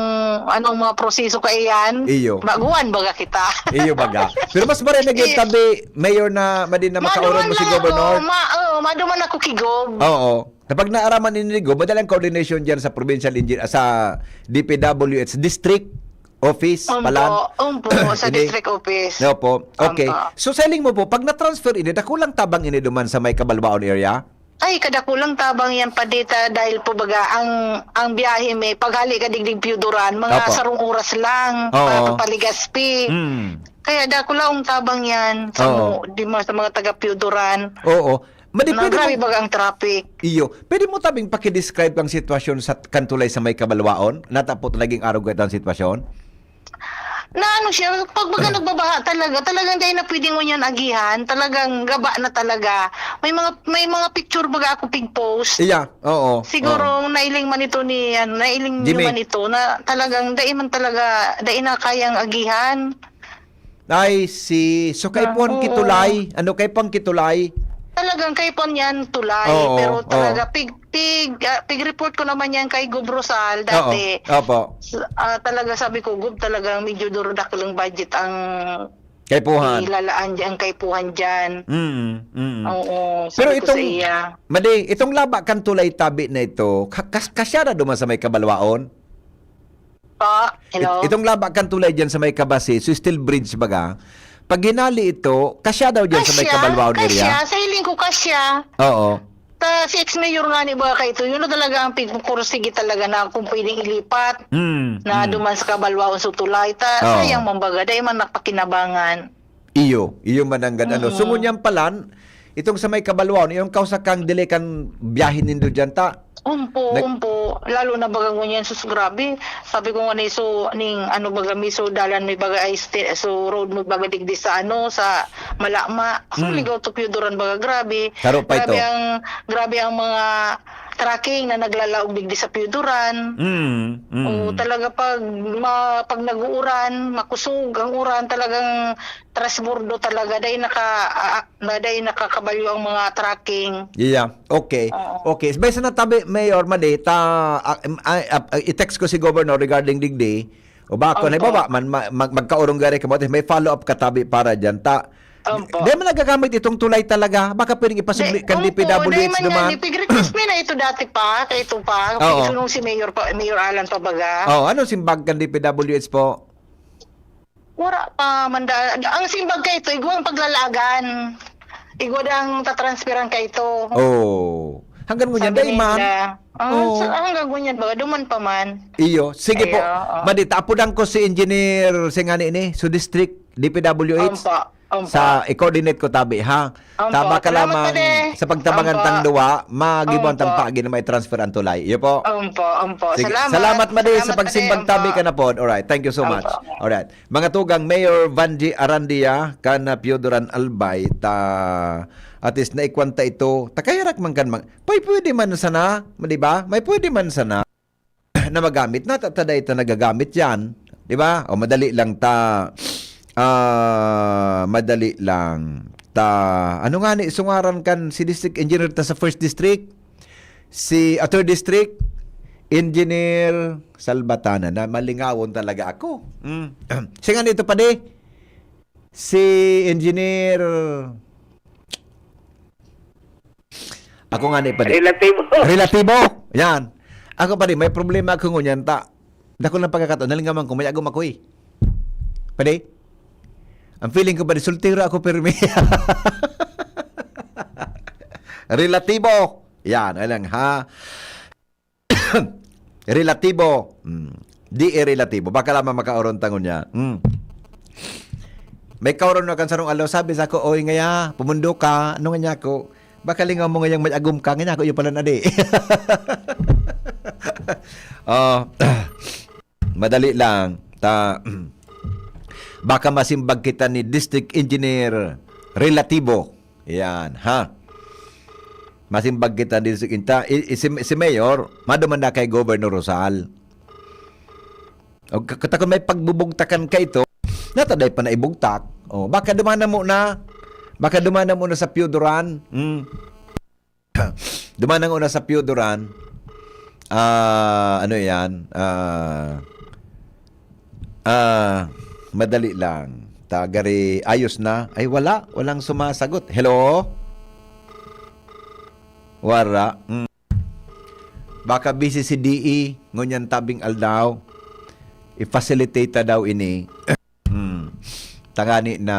anong mga proseso kay yan. Iyo. Baguhan baga kita. Iyo baga. Pero mas maray na gyud tabi mayor na madin na makauron mo si governor. Maduman ako kigob. Oo. Kapag naaraman ni Ligo, madalang coordination diyan sa provincial engineer sa DPWH district office palan. Umpo, sa Ini- district office. No po. Okay. Umpo. So selling mo po pag na-transfer ini dakulang tabang ini duman sa may Kabalbaon area. Ay, kada kulang tabang yan pa dita dahil po baga ang biyahe may paghali ka digdig Piuduran, mga Apo. sarong oras lang Oo. para papaligaspi. Kaya da kulang tabang yan sa, Oo. sa mga taga Piuduran. Oo. Madi pwede Grabe mo, baga ang traffic. iyo. Pwede mo tabing paki-describe ang sitwasyon sa Kantulay sa may Kabalwaon? Natapot naging araw ang sitwasyon? Na ano siya, pag baga nagbabaha talagang dahil na pwedeng mo yan agihan, talagang gaba na talaga. May mga picture baga ako pig-post. Iya. Oo. Siguro nailing man ito nailing Jimmy. naman ito na talagang dahil na kayang agihan. Ay, so kay Puan Kitulay. Ano kay Puan Kitulay? Talagang kay Pon yan tulay, Oo, pero talaga oo. pig report ko naman yan kay Gob Rosal dati. Oo. Opo. Talaga sabi ko, Gob, talagang medyo durodakulang budget ang Kay Puhan. ilalaan dyan kay Puhan dyan. Oo, Pero sabi ko itong sa iya. Madi, itong laba Kantulay tabi na ito, kasya na duman sa may Kabalwaon? Hello? Itong laba Kantulay dyan sa may Kabasi, so still bridge baga. Pag ginali ito, kasya daw dyan sa may Kabalwaon area? Kasya, sa hiling ko kasya. Oo. Si ex-mayor nga ni ba kayo, yun na talaga ang pigkursigi talaga na kung pwedeng ilipat na duman sa Kabalwaon sa tulay. Oo. Sayang mambaga, dahil man nakapakinabangan. Iyo man ang ganano. So ngunyan palan, itong sa may Kabalwaon, yung kausakang dili kan biyahin nindo dyan ta. Umpo. Lalo na baga ngunyan, sus grabe. Sabi ko nga ni so, ning ano baga miso dalan may baga ay so road mo baga digdi sa sa Malakma. So ligaw to Piuduran baga grabe. Karo pa ito. Grabe ang mga tracking na naglalaog digdi sa Piuduran. O talaga pag nag-uuran, makusog ang uran, talagang trasbordo talaga dahil nakakabalyo ang mga tracking. Yeah. Okay. Okay. Basta na tabi, Mayor Madi, i-text ko si Governor regarding digdi. O bako, na ibaba man, magkaurong gari ka mo. May follow-up katabi para dyan. Di man nagagamit itong tulay talaga. Baka pwedeng ipasubli kan DPWH naman. Pig-request na ito dati pa, kaya ito pa. Oo. Nung si Mayor Alan Pabaga. Ano simbag kan DPWH po? Wala pa, ang simbag kay ito, igwang paglalagan. Igwa ang tatransferan kay ito. Oh. Hanggang ngunyan, Sabi day man. nila. Hanggang ganyan ba? Duman pa man. Iyo. Sige po. oo. Madi, tapudan ko si Engineer Singani ini, so District DPWH. Sa i-coordinate ko tabi, ha? Tama ka lamang sa pagtabangan tang duwa, magibang tang paagi na may transfer ang tulay. Iyo po. Umpo. Sige. Salamat. Salamat Madi sa Salamat, pagsimbang Madi. tabi ka na po. Alright, thank you so much. Alright. Mga tugang Mayor Vanji Arandia kana Piuduran Albay at is na ikwanta ito. Takayarak man kan pwede man sana, di ba? May pwede man sana na magamit na taday ta nagagamit yan, di ba? O madali lang ano nga ni sungaran kan si district engineer ta sa first district, si third district engineer Salbatana na malingawon talaga ako. Singa nito pa di si engineer ako nga ni pa di relatibo yan ako pa di may problema ako ngunyan ta dako lang pagkakataon nalingaman ko may agom ako pa di ang feeling ko pa di sultiro ako permi relatibo yan alang ha relatibo di relatibo baka lamang makauron tangon niya may kauron na kan sarong alaw sabi sa ko oy ngaya pumundo ka ano nga niya ko baka lingaw mo ngayang may agum ka nga ko yung pala na di madali lang baka masimbag kita ni District Engineer Relatibo yan ha masimbag kita ni District si Mayor maduman na kay Governor Rosal o katakon may pagbubugtakan ka ito nataday pa na ibugtak baka dumana mo na sa Piuduran dumana mo na sa Piuduran Ano yan? Madali lang. Tagari, ayos na. Ay, walang sumasagot. Hello? Wara. Baka busy si DE. Ngunyan tabing aldaw. I-facilitate daw ini. Tangani na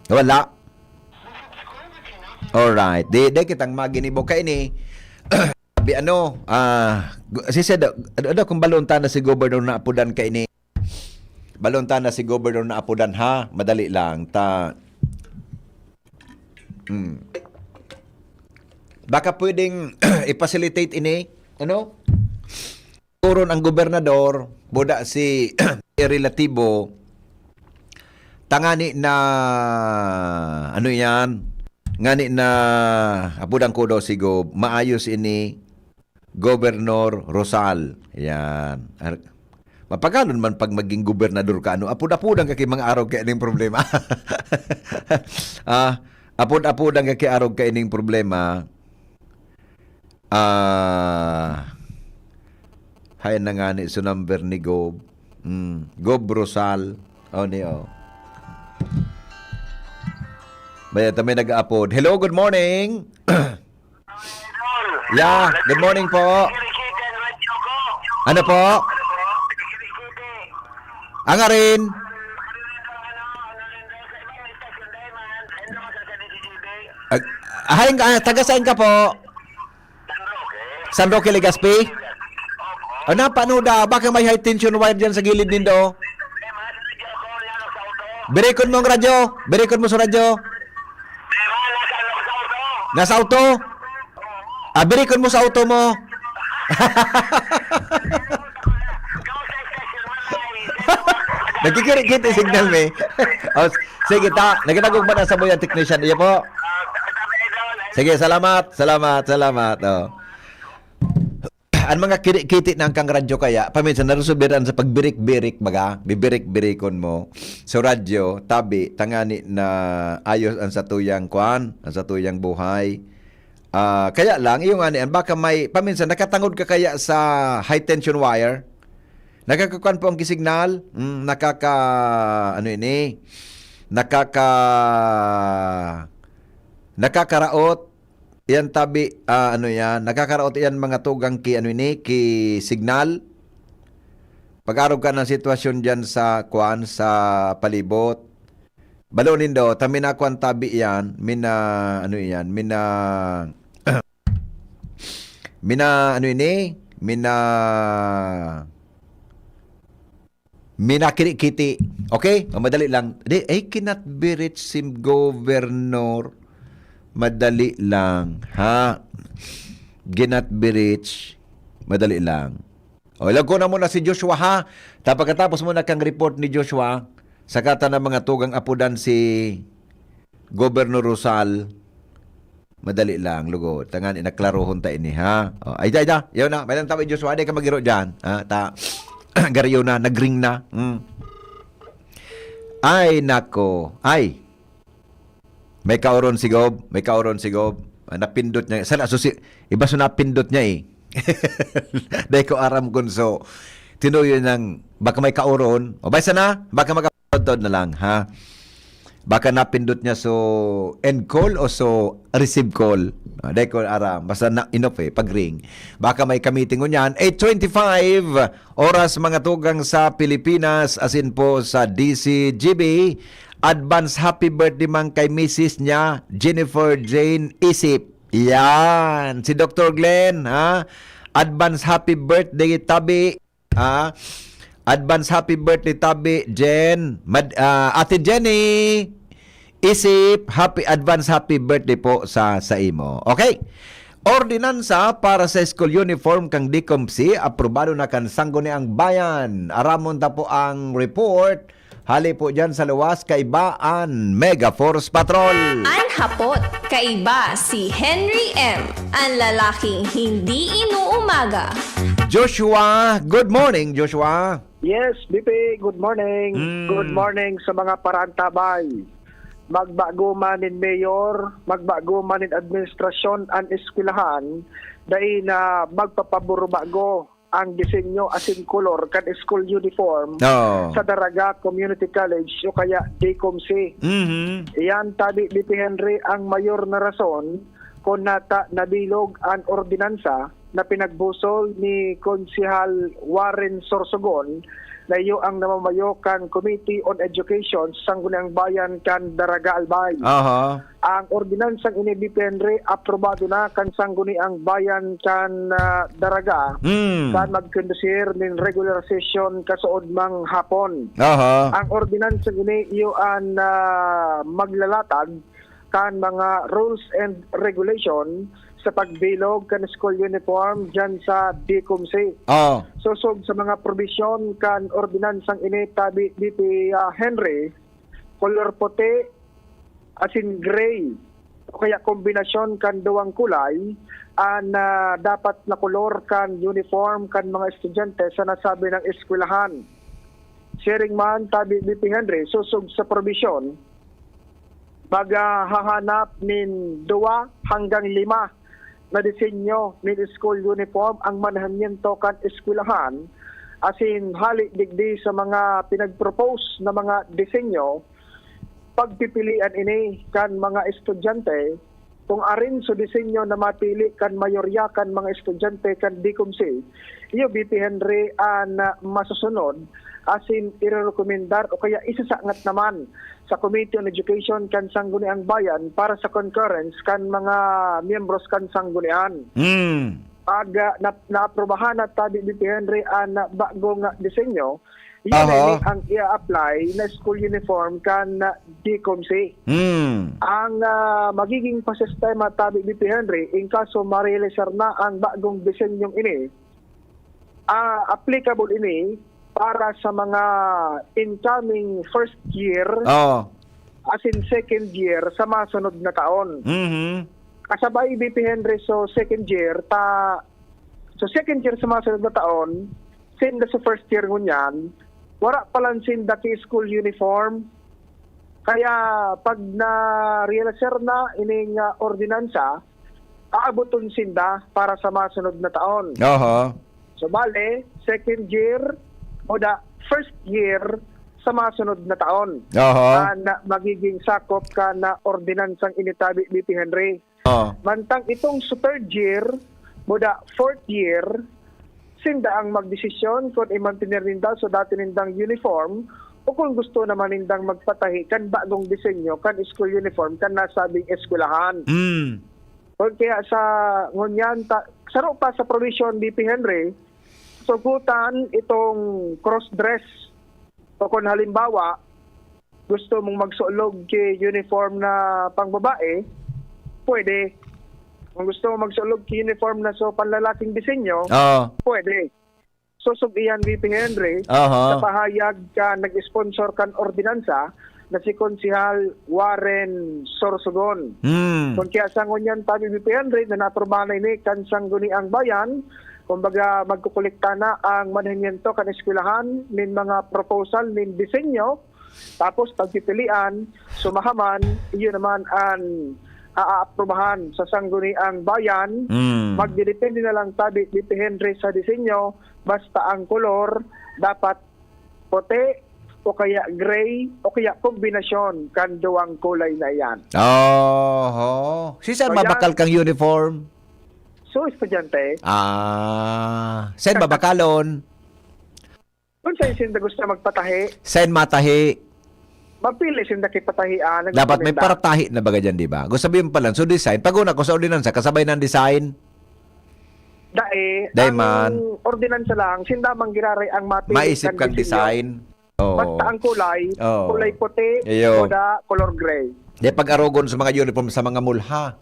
wala. Alright. Di kitang maginibo ka ini. Sabi si kung balontan na si Governor na apudan ka ini. Balontan na si Governor na apudan ha. Madali lang. Baka pwedeng i-facilitate ini. Turon ang gobernador, buda si relatibo, tangani na, ngani na, apudang ko daw si Gob, maayos ini, Gobernador Rosal. Yan. Mapagalon man pag maging gobernador ka, apud-apudang ka kay mga araw kaya ining problema. Apud-apudang ka kay araw kaya ining problema. Hay na nga ni so number ni Gob. Gob Rosal. Baya tamay nag-upload. Hello, good morning. Yeah, good morning po. Ano po? Anga rin. Taga saan ka po? San Roque, Legazpi? Paano da? Baka may high tension wire dyan sa gilid nindo? Birikon mo ang radyo? Birikon mo sa radyo? Nasa auto? Birikon mo sa auto mo? Nagkikirikit yung signal me. Sige, nagkitagog ba na sa buyan technician? Iya po? Sige, salamat. Ang mga kiti ng kang radyo kaya, paminsan narusubiran sa pagbirik-birik baga, bibirik-birikon mo sa radyo, tabi, tangani na ayos ang satuyang kwan, ang satuyang buhay. Kaya lang, yung baka may, paminsan nakatangod ka kaya sa high tension wire, nakakakuan po ang kisignal, nakakaraot, yan tabi, nakakaraot yan mga tugang ki signal. Pag-arog ka ng sitwasyon dyan sa palibot. Balonin do, tamina kuan tabi yan, mina kiti. Okay? Madali lang. Cannot be reached sim governor. Madali lang, ha? Cannot be reached. Madali lang. Ilag ko na muna si Joshua, ha? Pagkatapos muna kang report ni Joshua, sakata na mga tugang apudan si Governor Rosal. Madali lang, lugod. Tangan, inaklarohon ta ini, ha? Ay, yun na. May lang tawag Joshua, di ka magiro dyan. Gariyo na, nagring na. Ay, nako. Ay, may kauron si Gob. Napindot niya. Iba so napindot niya eh. Dahil ko aram kun so. Tinuyo ng, baka may kauron. O baysa na, baka magkapatod na lang, ha? Baka napindot niya so end call o so receive call. Dahil ko aram. Basta na enough pag-ring. Baka may kamiting niyan. 8:25 oras mga tugang sa Pilipinas, asin po sa DCGB. Advance happy birthday man kay Mrs. niya, Jennifer Jane Isip. Yan. Si Dr. Glenn, ha? Advance happy birthday, tabi. Ha? Advance happy birthday, tabi. Jen. Ate Jenny Isip, advance happy birthday po sa imo. Okay? Ordinansa para sa school uniform kang DCOMC, aprobado na kan sangguni ang bayan. Aramon ta po ang report. Hali po dyan sa luwas, kaibaan, Mega Force Patrol. Ang hapot, kaiba si Henry M. Ang lalaking hindi inuumaga. Joshua, good morning, Joshua. Yes, BP, good morning. Good morning sa mga parantabay. magbago man in mayor, magbago man in administrasyon ang eskwelahan, dahil na magpapaburo bago ang disenyo asin color kan school uniform sa Daraga Community College o kaya DCOMC. Iyan tabi BP Henry ang mayor na rason kung nabilog ang ordinansa na pinagbusol ni Konsehal Warren Sorsogon na iyo ang namamayo kan Committee on Education sa Sangguniang Bayan kan Daraga Albay. Ang ordinansang ini BP Henry aprobado na kan Sangguniang Bayan kan Daraga kan magkondusir nin regular session kasuod mang hapon. Ang ordinansang ini iyo ang maglalatag kan mga rules and regulation sa pagbilog kan school uniform dyan sa DCOMC. Susog sa mga provision kan ordinansang ini tabi BP Henry, color puti asin gray o kaya kombinasyon kan duwang kulay ang dapat na kolor kan uniform kan mga estudyante sa nasabi ng eskwelahan. Sharing man tabi BP Henry, susog sa provision maghahanap min 2 hanggang 5 na disenyo min school uniform ang manahamiento kan eskwelahan asin hali digdi sa mga pinagpropose na mga disenyo pagpipilian ini kan mga estudyante kung arin so disenyo na mapili kan mayorya kan mga estudyante kan DCOMC iyo BP Henry ang masusunod asin irekomendar o kaya isasangat naman sa Committee on Education kan Sangguniang Bayan para sa concurrence kan mga miyembros kan Sanggunian. Pag naaprobahan na tabi BP Henry ang bagong disenyo, yun ang i-apply na school uniform kan DCOMC. Ang magiging pasistema tabi BP Henry in kaso ma-realizer na ang bagong disenyong ini, applicable ini para sa mga incoming first year as in second year sa masunod na taon. Kasabay BP Henry so second year sa masunod na taon sinda sa first year ngunyan wala palang sinda ki school uniform kaya pag na-realizer na ining ordinansa aabuton sinda para sa masunod na taon. So bale second year o da first year sa masunod na taon na magiging sakop ka na ordinansang initabi BP Henry. Mantang itong sa third year o da fourth year sinda ang magdesisyon kung i-maintain ninda so dati nindang uniform o kung gusto naman nindang magpatahi kan bagong disenyo kan school uniform kan nasabing eskwelahan. Kaya sa ngunyan saro pa sa provision BP Henry sugutan itong cross-dress o kung halimbawa gusto mong magsulog kay uniform na pangbabae, pwede. Kung gusto mong magsulog kay uniform na so panlalaking disenyo, pwede. Susog iyan BP Henry sa pahayag ka nag-sponsor kan ordinansa na si Konsehal Warren Sorsogon. Kung kaya sangon yan tabi BP Henry na naprobahan na ini kan Sangguniang Bayan, kumbaga magkukolekta na ang manahimiento kan eskwelahan nin mga proposal nin disenyo tapos pagpipilian sumahaman iyon naman ang aaprubahan sa Sangguniang Bayan. Magdidepende na lang tabi BP Henry sa disenyo basta ang kolor dapat puti o kaya gray o kaya kombinasyon kan duwang kulay na yan. Saan mabakal kang uniform? So, estudyante. Sen babakalon? Kung sa'yo sinda gusto magpatahi? Sen matahi? Mapili sinda kipatahian. Dapat may paratahi na baga dyan, di ba? Gusto sabihin pala, so design. Pag una ko sa ordinansa, kasabay ng design? Ang man. Ordinansa lang, sinda mang giraray ang mapili. Maisip kang design. Basta ang kulay, kulay puti, o da, color gray. Di pag-arogon sa mga uniform sa mga mulha.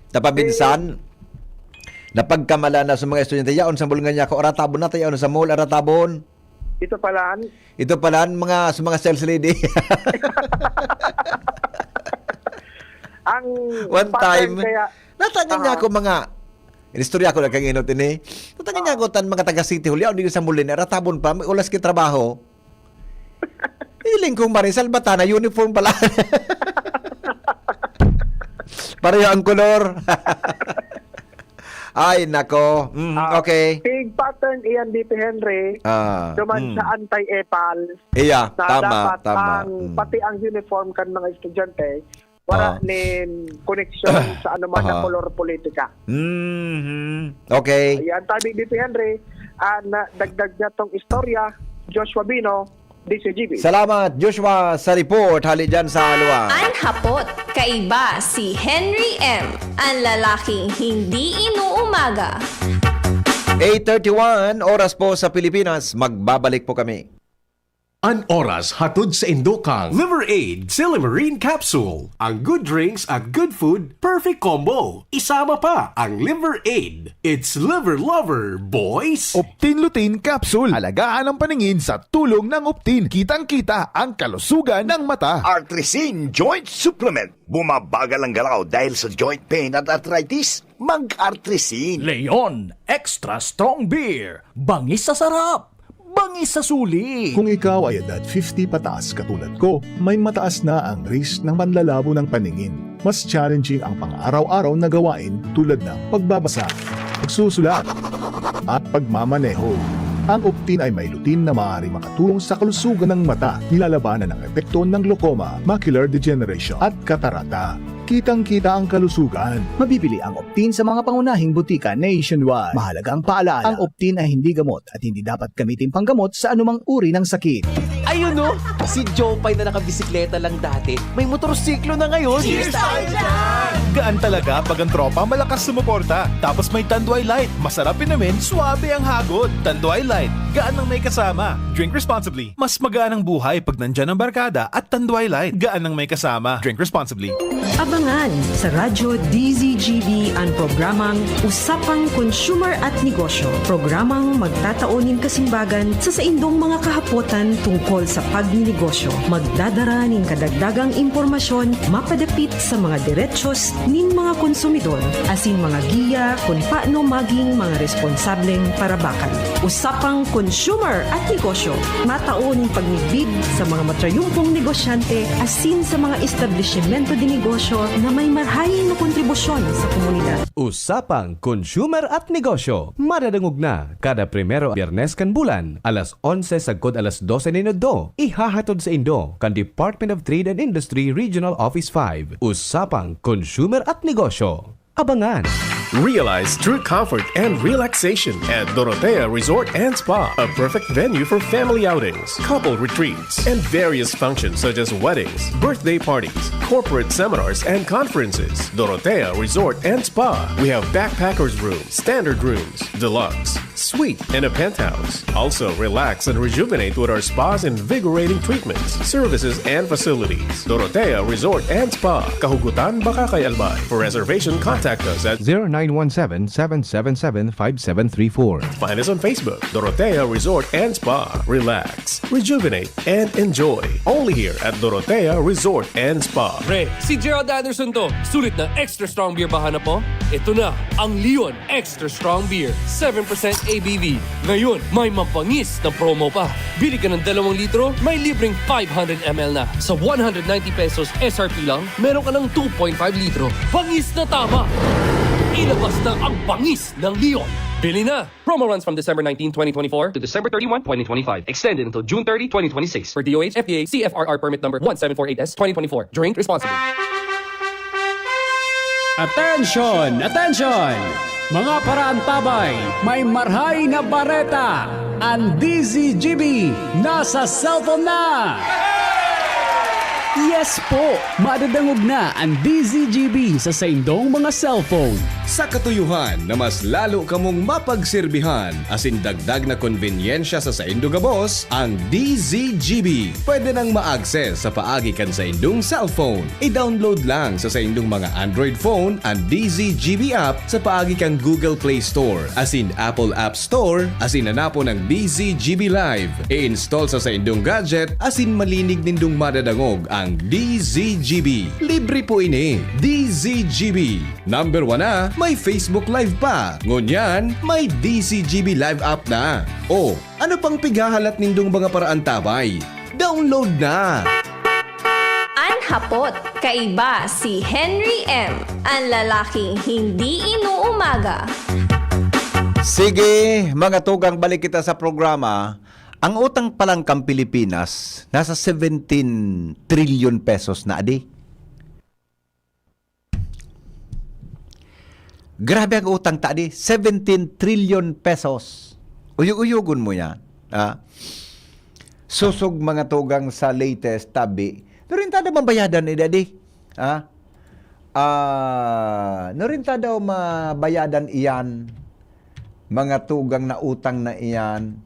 Napabinsan, napagkamala na sa mga estudyante, yaon sa mall nga niya ko, aratabon na tayo, sa mall, aratabon. Ito palaan, mga, sa mga sales lady. ang one time, kaya, natangan niya ako mga, inistorya ko na kang inot ini, natangan niya ako tan mga taga City Hall, yaon din sa mall, aratabon pa, may ulas ki trabaho. Piling kong Marisal Batana, uniform pala. Pareho ang kolor. Ay, nako. Okay. Big pattern iyan dito, Henry. Duman sa anti-EPAL. Iya, na tama, dapat tama. pati ang uniform kan mga estudyante, wala nin connection sa anuman na kolor politika. Okay. Ayan, tabi dito, Henry. Na dagdag niya tong istorya, Joshua Bino, DCGB. Salamat, Joshua, sa report. Hali dyan sa Alwa. Ang hapot, kaiba si Henry M. Ang lalaking hindi inuumaga. 8:31, oras po sa Pilipinas. Magbabalik po kami. An oras hatod sa Indokang Liver Aid Silimarine Capsule. Ang good drinks at good food, perfect combo. Isama pa ang Liver Aid. It's liver lover, boys! Optin Lutein Capsule. Alagaan ang paningin sa tulong ng Optin. Kitang-kita ang kalusugan ng mata. Artrisin Joint Supplement. Bumabagal ang galaw dahil sa joint pain at arthritis. Mag-Artrisin. Leon Extra Strong Beer. Bangis sa sarap. Bangis sa suli. Kung ikaw ay edad 50 pataas katulad ko, may mataas na ang risk ng panlalabo ng paningin. Mas challenging ang pang-araw-araw na gawain tulad ng pagbabasa, pagsusulat, at pagmamaneho. Ang Optin ay may lutin na maaari makatulong sa kalusugan ng mata, nilalabanan ang epekto ng glaucoma, macular degeneration at katarata. Kitang-kita ang kalusugan. Mabibili ang Optin sa mga pangunahing butika nationwide. Mahalagang paalala, ang Optin ay hindi gamot at hindi dapat gamitin panggamot sa anumang uri ng sakit. Ayun no, si Jopay na nakabisikleta lang dati, may motorsiklo na ngayon. Cheers tayo dyan! Gaan talaga pag ang tropa malakas sumuporta. Tapos may Tanduay Light, masarap namin, suabe ang hagod. Tanduay Light, gaan ang may kasama. Drink responsibly. Mas magaan ang buhay pag nandyan ang barkada at Tanduay Light, gaan ang may kasama. Drink responsibly. Abangan sa Radyo DZGB ang programang Usapang Consumer at Negosyo. Programang magtataunin kasimbagan sa saindong mga kahapotan tungkol sa pagninegosyo. Magdadara ning kadagdagang impormasyon mapadapit sa mga diretsyon nin mga konsumidor asin mga giya kung paano maging mga responsableng parabakan. Usapang Consumer at Negosyo. Matauning pagnibid sa mga matrayumpong negosyante asin sa mga establishmento de negosyo na may marhayin na kontribusyon sa komunidad. Usapang Consumer at Negosyo. Madadangog na kada primero Biyernes kan bulan, alas 11 sagkod alas 12 minuto. Ihahatod sa Indo kan Department of Trade and Industry Regional Office 5. Usapang Consumer at Negosyo. Abangan! Realize true comfort and relaxation at Dorotea Resort and Spa, a perfect venue for family outings, couple retreats, and various functions such as weddings, birthday parties, corporate seminars, and conferences. Dorotea Resort and Spa. We have backpackers rooms, standard rooms, deluxe, suite, and a penthouse. Also, relax and rejuvenate with our spas invigorating treatments, services, and facilities. Dorotea Resort and Spa, Kahugutan, Bakakay, Albay. For reservation, contact us at 0917-777-5734. Find us on Facebook, Dorotea Resort and Spa. Relax, rejuvenate, and enjoy. Only here at Dorotea Resort and Spa. Pre, si Gerald Anderson to. Sulit na extra strong beer ba hanap mo? Ito na, ang Leon Extra Strong Beer. 7% ABV. Ngayon, may mapangis na promo pa. Bili ka ng 2 litro, may libreng 500 ml na. Sa 190 pesos SRP lang, meron ka ng 2.5 litro. Pangis na tama! Ilabas na ang pangis ng Leon. Bili na! Promo runs from December 19, 2024 to December 31, 2025. Extended until June 30, 2026. For DOH, FDA, CFRR permit number 1748S, 2024. Drink responsibly. Attention! Attention! Mga paraantabay, may marhay na bareta. Ang DZGB nasa cellphone na! Yes po! Madadangog na ang DZGB sa saindong mga cellphone. Sa katuyuhan na mas lalo kamong mapagserbihan, asin dagdag na konvenyensya sa saindong gabos, ang DZGB. Pwede nang ma-access sa paagi kan sa indong cellphone. I-download lang sa saindong mga Android phone ang DZGB app sa paagi kang Google Play Store, asin Apple App Store, asin hanapo ng DZGB Live. I-install sa saindong gadget, asin malinig nindong madadangog ang DZGB. Libre po ini. DZGB. Number 1 na, may Facebook Live pa. Ngunyan, may DZGB Live app na. O, ano pang pigahalat nindong mga paraan tabay? Download na! Anhapot, kaiba si Henry M. Ang lalaking hindi inuumaga. Sige, mga tugang, balik kita sa programa. Ang utang palang kang Pilipinas, nasa 17 trillion pesos na, adi. Grabe ang utang ta, adi. 17 trillion pesos. Uyug-uyugon mo yan. Susog mga tugang sa latest tabi. Narin tada mabayadan, adi. Narin tada mabayadan iyan. Mga tugang na utang na iyan,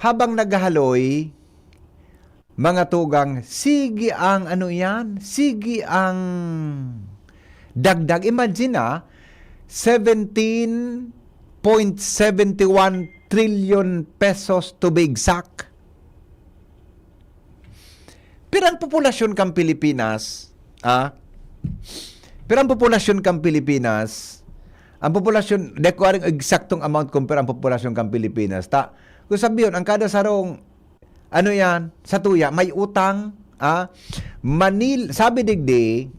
habang naghahaloy, mga tugang, sige ang ano yan, sige ang dagdag. Imagine 17.71 trillion pesos to be exact. Pero ang populasyon kang Pilipinas, pero ang populasyon kang Pilipinas, ang populasyon, deko aring eksaktong amount compare ang populasyon kang Pilipinas. Kung sabihin, ang kada sarong, ano yan, sa tuya, may utang, sabi digdi,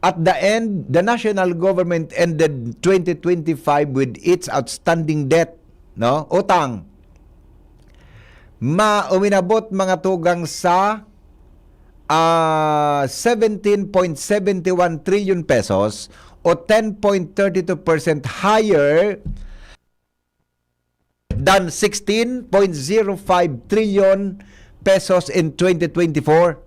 at the end, the national government ended 2025 with its outstanding debt, no? Utang. Uminabot mga tugang sa 17.71 trillion pesos o 10.32% higher than 16.05 trillion pesos in 2024.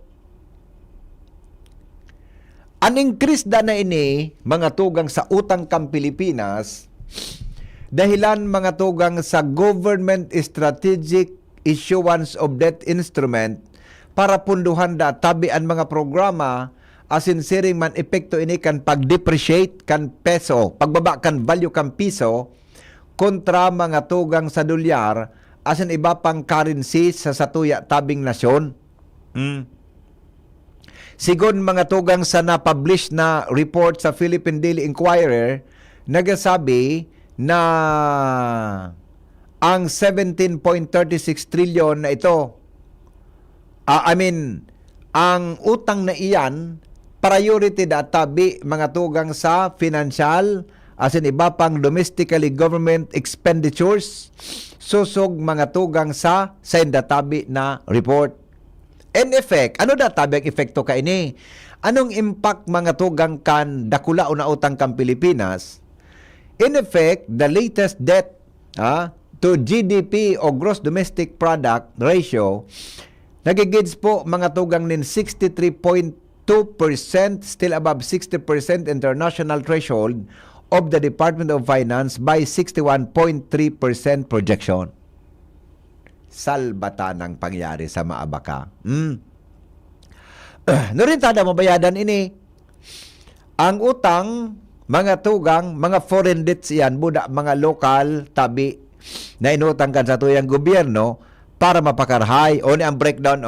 An increase na ini, mga tugang, sa utang kang Pilipinas, dahilan mga tugang sa government strategic issuance of debt instrument para punduhan da tabian mga programa asin siring man epekto ini kan pag-depreciate kan peso, pagbaba kan value kan piso kontra mga tugang sa dolyar asin iba pang currency sa satuya tabing nasyon. Sigon mga tugang sa na-publish na report sa Philippine Daily Inquirer, nagasabi na ang 17.36 trillion na ito, ang utang na iyan, priority databi mga tugang sa financial, asin iba pang domestically government expenditures, susog mga tugang sa databi na report. In effect, ano databi ang epekto ka ini? Anong impact mga tugang kan dakula o na utang kang Pilipinas? In effect, the latest debt to GDP o gross domestic product ratio, nagigids po mga tugang nin 63.2%, still above 60% international threshold of the Department of Finance by 61.3% projection. Salbata ng pangyari sa maabaka. Narin tada mabayadan ini. Ang utang, mga tugang, mga foreign debts yan, buda mga lokal tabi na inutang kan sa tuyang gobyerno para mapakarhay. O ni ang breakdown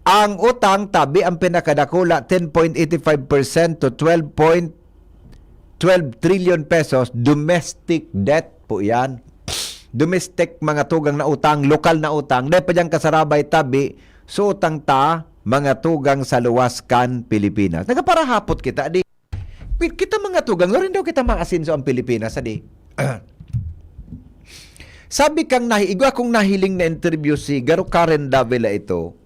ang utang tabi ang pinakadakula 10.85% to 12 trillion pesos domestic debt po yan. Domestic mga tugang na utang, lokal na utang, dahil pa dyan kasarabay tabi so utang ta mga tugang sa luwaskan Pilipinas. Nagaparahapot kita di. Kita mga tugang, rin daw kita maasinso ang Pilipinas adi. Sabi kang igwa kong nahiling na interview si Garo Karen Davila ito.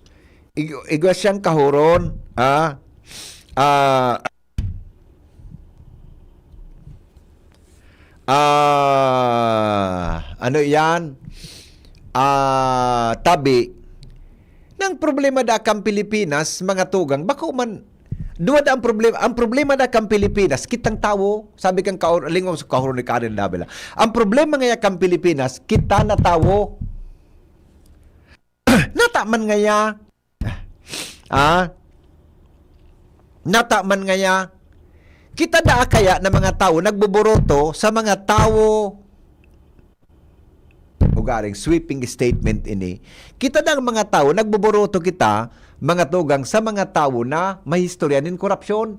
Igwa siyang kahuron, ano yan? Tabi ng problema da kang Pilipinas, mga tugang, bako man duwa da ang problema da kang Pilipinas, kitang tawo, sabi kang lingong sa kahuron ni Karen Davila. Ang problema ngaya kang Pilipinas, kita na tawo. Nataman ngaya. Nataman ngaya. Kita da kaya na mga tao nagbuboroto sa mga tao ugaring sweeping statement ini. Kita da mga tao nagbuboroto kita mga tugang sa mga tao na may historyanin korupsyon.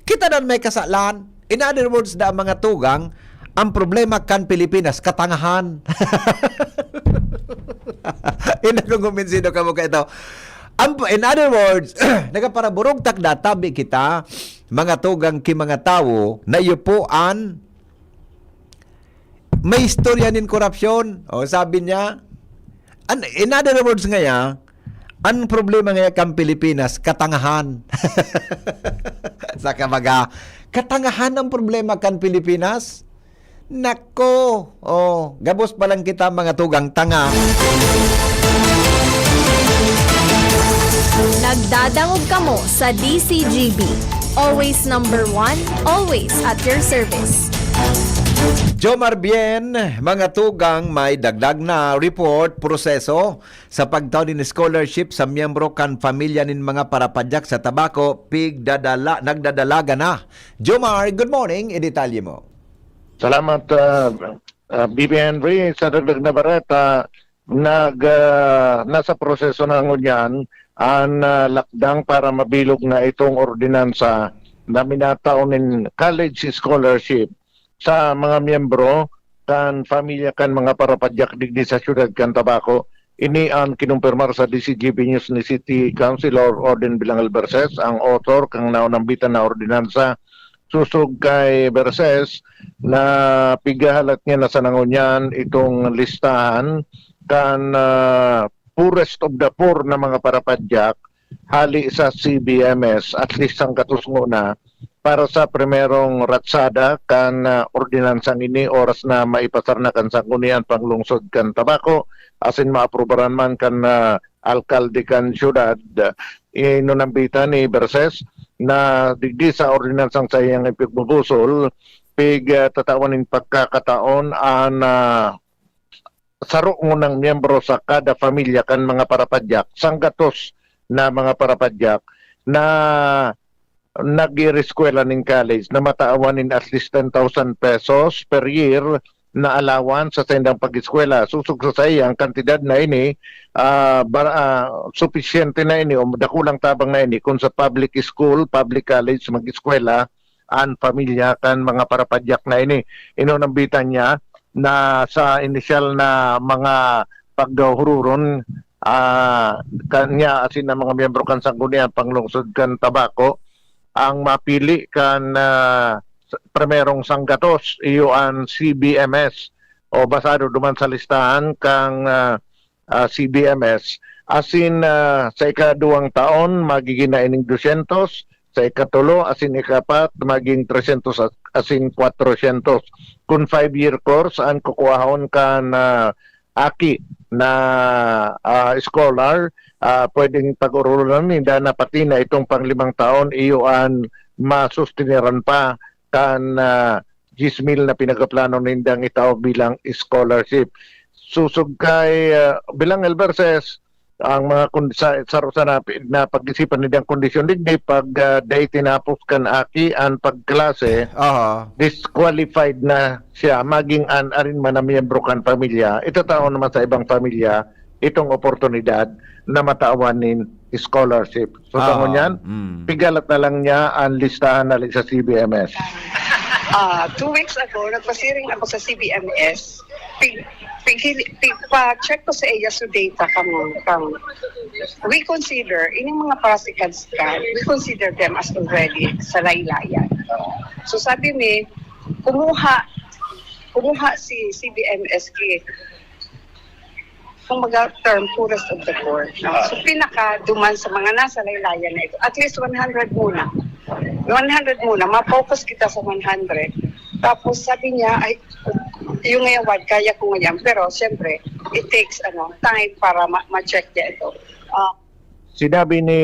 Kita dan may kasalan. In other words, da mga tugang, ang problema kan Pilipinas, katangahan. Inakumbinsido ka mo ka ito. In other words, nagaparaburog takdatabi kita, mga tugang ki mga tao, na yupuan, may istorya nin korupsyon. O sabi niya, in other words ngaya, ang problema ngaya kan Pilipinas, katangahan. Sa kamaga, katangahan ang problema kan Pilipinas? Nako, gabos pa lang kita mga tugang tanga. Nagdadangog kamo sa DCGB. Always number one, always at your service. Jomar Bien, mga tugang, may dagdag na report, proseso sa pagtaon ni scholarship sa miyembro kan pamilya nin mga parapadyak sa tabako, nagdadalaga na. Jomar, good morning, i-detalye mo. Salamat, BB Henry. Sa dagdag na bareta, nasa proseso na ngunyan ang lakdang para mabilog na itong ordinansa na minataonin college scholarship sa mga miyembro kan pamilya kan mga parapadyak digdi sa syudad kan Tabaco. Ini ang kinumpirmar sa DCGB News ni City Councilor Orden Bilangal Berses, ang author kang naunambitan na ordinansa susog kay Berses na pigahalat niya na sa nangunyan itong listahan kan poorest of the poor na mga parapadyak hali sa CBMS, at least ang katusngo na para sa primerong ratsada kan ordinansang ini oras na maipasar na kan sanggunian panglungsod kan Tabaco asin maaprobaran man kan alkalde kan syudad. Inunambitan ni Berses na digdi sa ordinansang sayang ipigbubusol tatawanin pagkakataon ang saro ng miyembro sa kada pamilya kan mga parapadyak, sanggatos na mga parapadyak na nag-ireskwela ng college na mataawanin at least 10,000 pesos per year na allowance sa sendang pag-eskwela. Susug sa sayang kantidad na ini, sufisyente na ini o dakulang tabang na ini kung sa public school, public college, mag-eskwela, ang pamilya kan mga parapadyak na ini. Inunambitan niya na sa initial na mga pagdahururon kanya asin na mga miyembro kan sanggunian panglungsod kan Tabaco ang mapili kan primerong sanggatos iyo ang CBMS o basado duman sa listahan kang CBMS asin sa ikaduwang taon magiging na ining 200, sa ikatulo asin ikapat maging 300 asin 400. Kung 5-year course ang kukuhahon kan aki na scholar, pwedeng pag-urulan ninda na pati na itong pang-5 taon iyo ang masustiniran pa kan 10,000 na pinagaplano nindang itaw bilang scholarship. Susug kay bilang Berses, ang mga sa na pag-isipan nindang kondisyon digdi pag day tinapos kan aki ang pagklase, disqualified na siya maging arin man na miyembro kan pamilya. Ito taon naman sa ibang pamilya itong oportunidad na mataawanin scholarship. So tangon yan, pigalat na lang niya ang listahan na sa CBMS. 2 weeks ago, nagpasiring ako sa CBMS. Pa-check ko sa iya sa data kang we consider, ining mga parasikas ka, we consider them as already sa laylayan. So sabi mi, kumuha si CBMS kung term poorest of the poor. So pinaka-duman sa mga nasa laylayan na ito, at least 100 muna. 100 muna, ma-focus kita sa 100. Tapos sabi niya, ay, yung award, kaya ko ngayon. Pero siyempre, it takes time para ma-check niya ito. Sinabi ni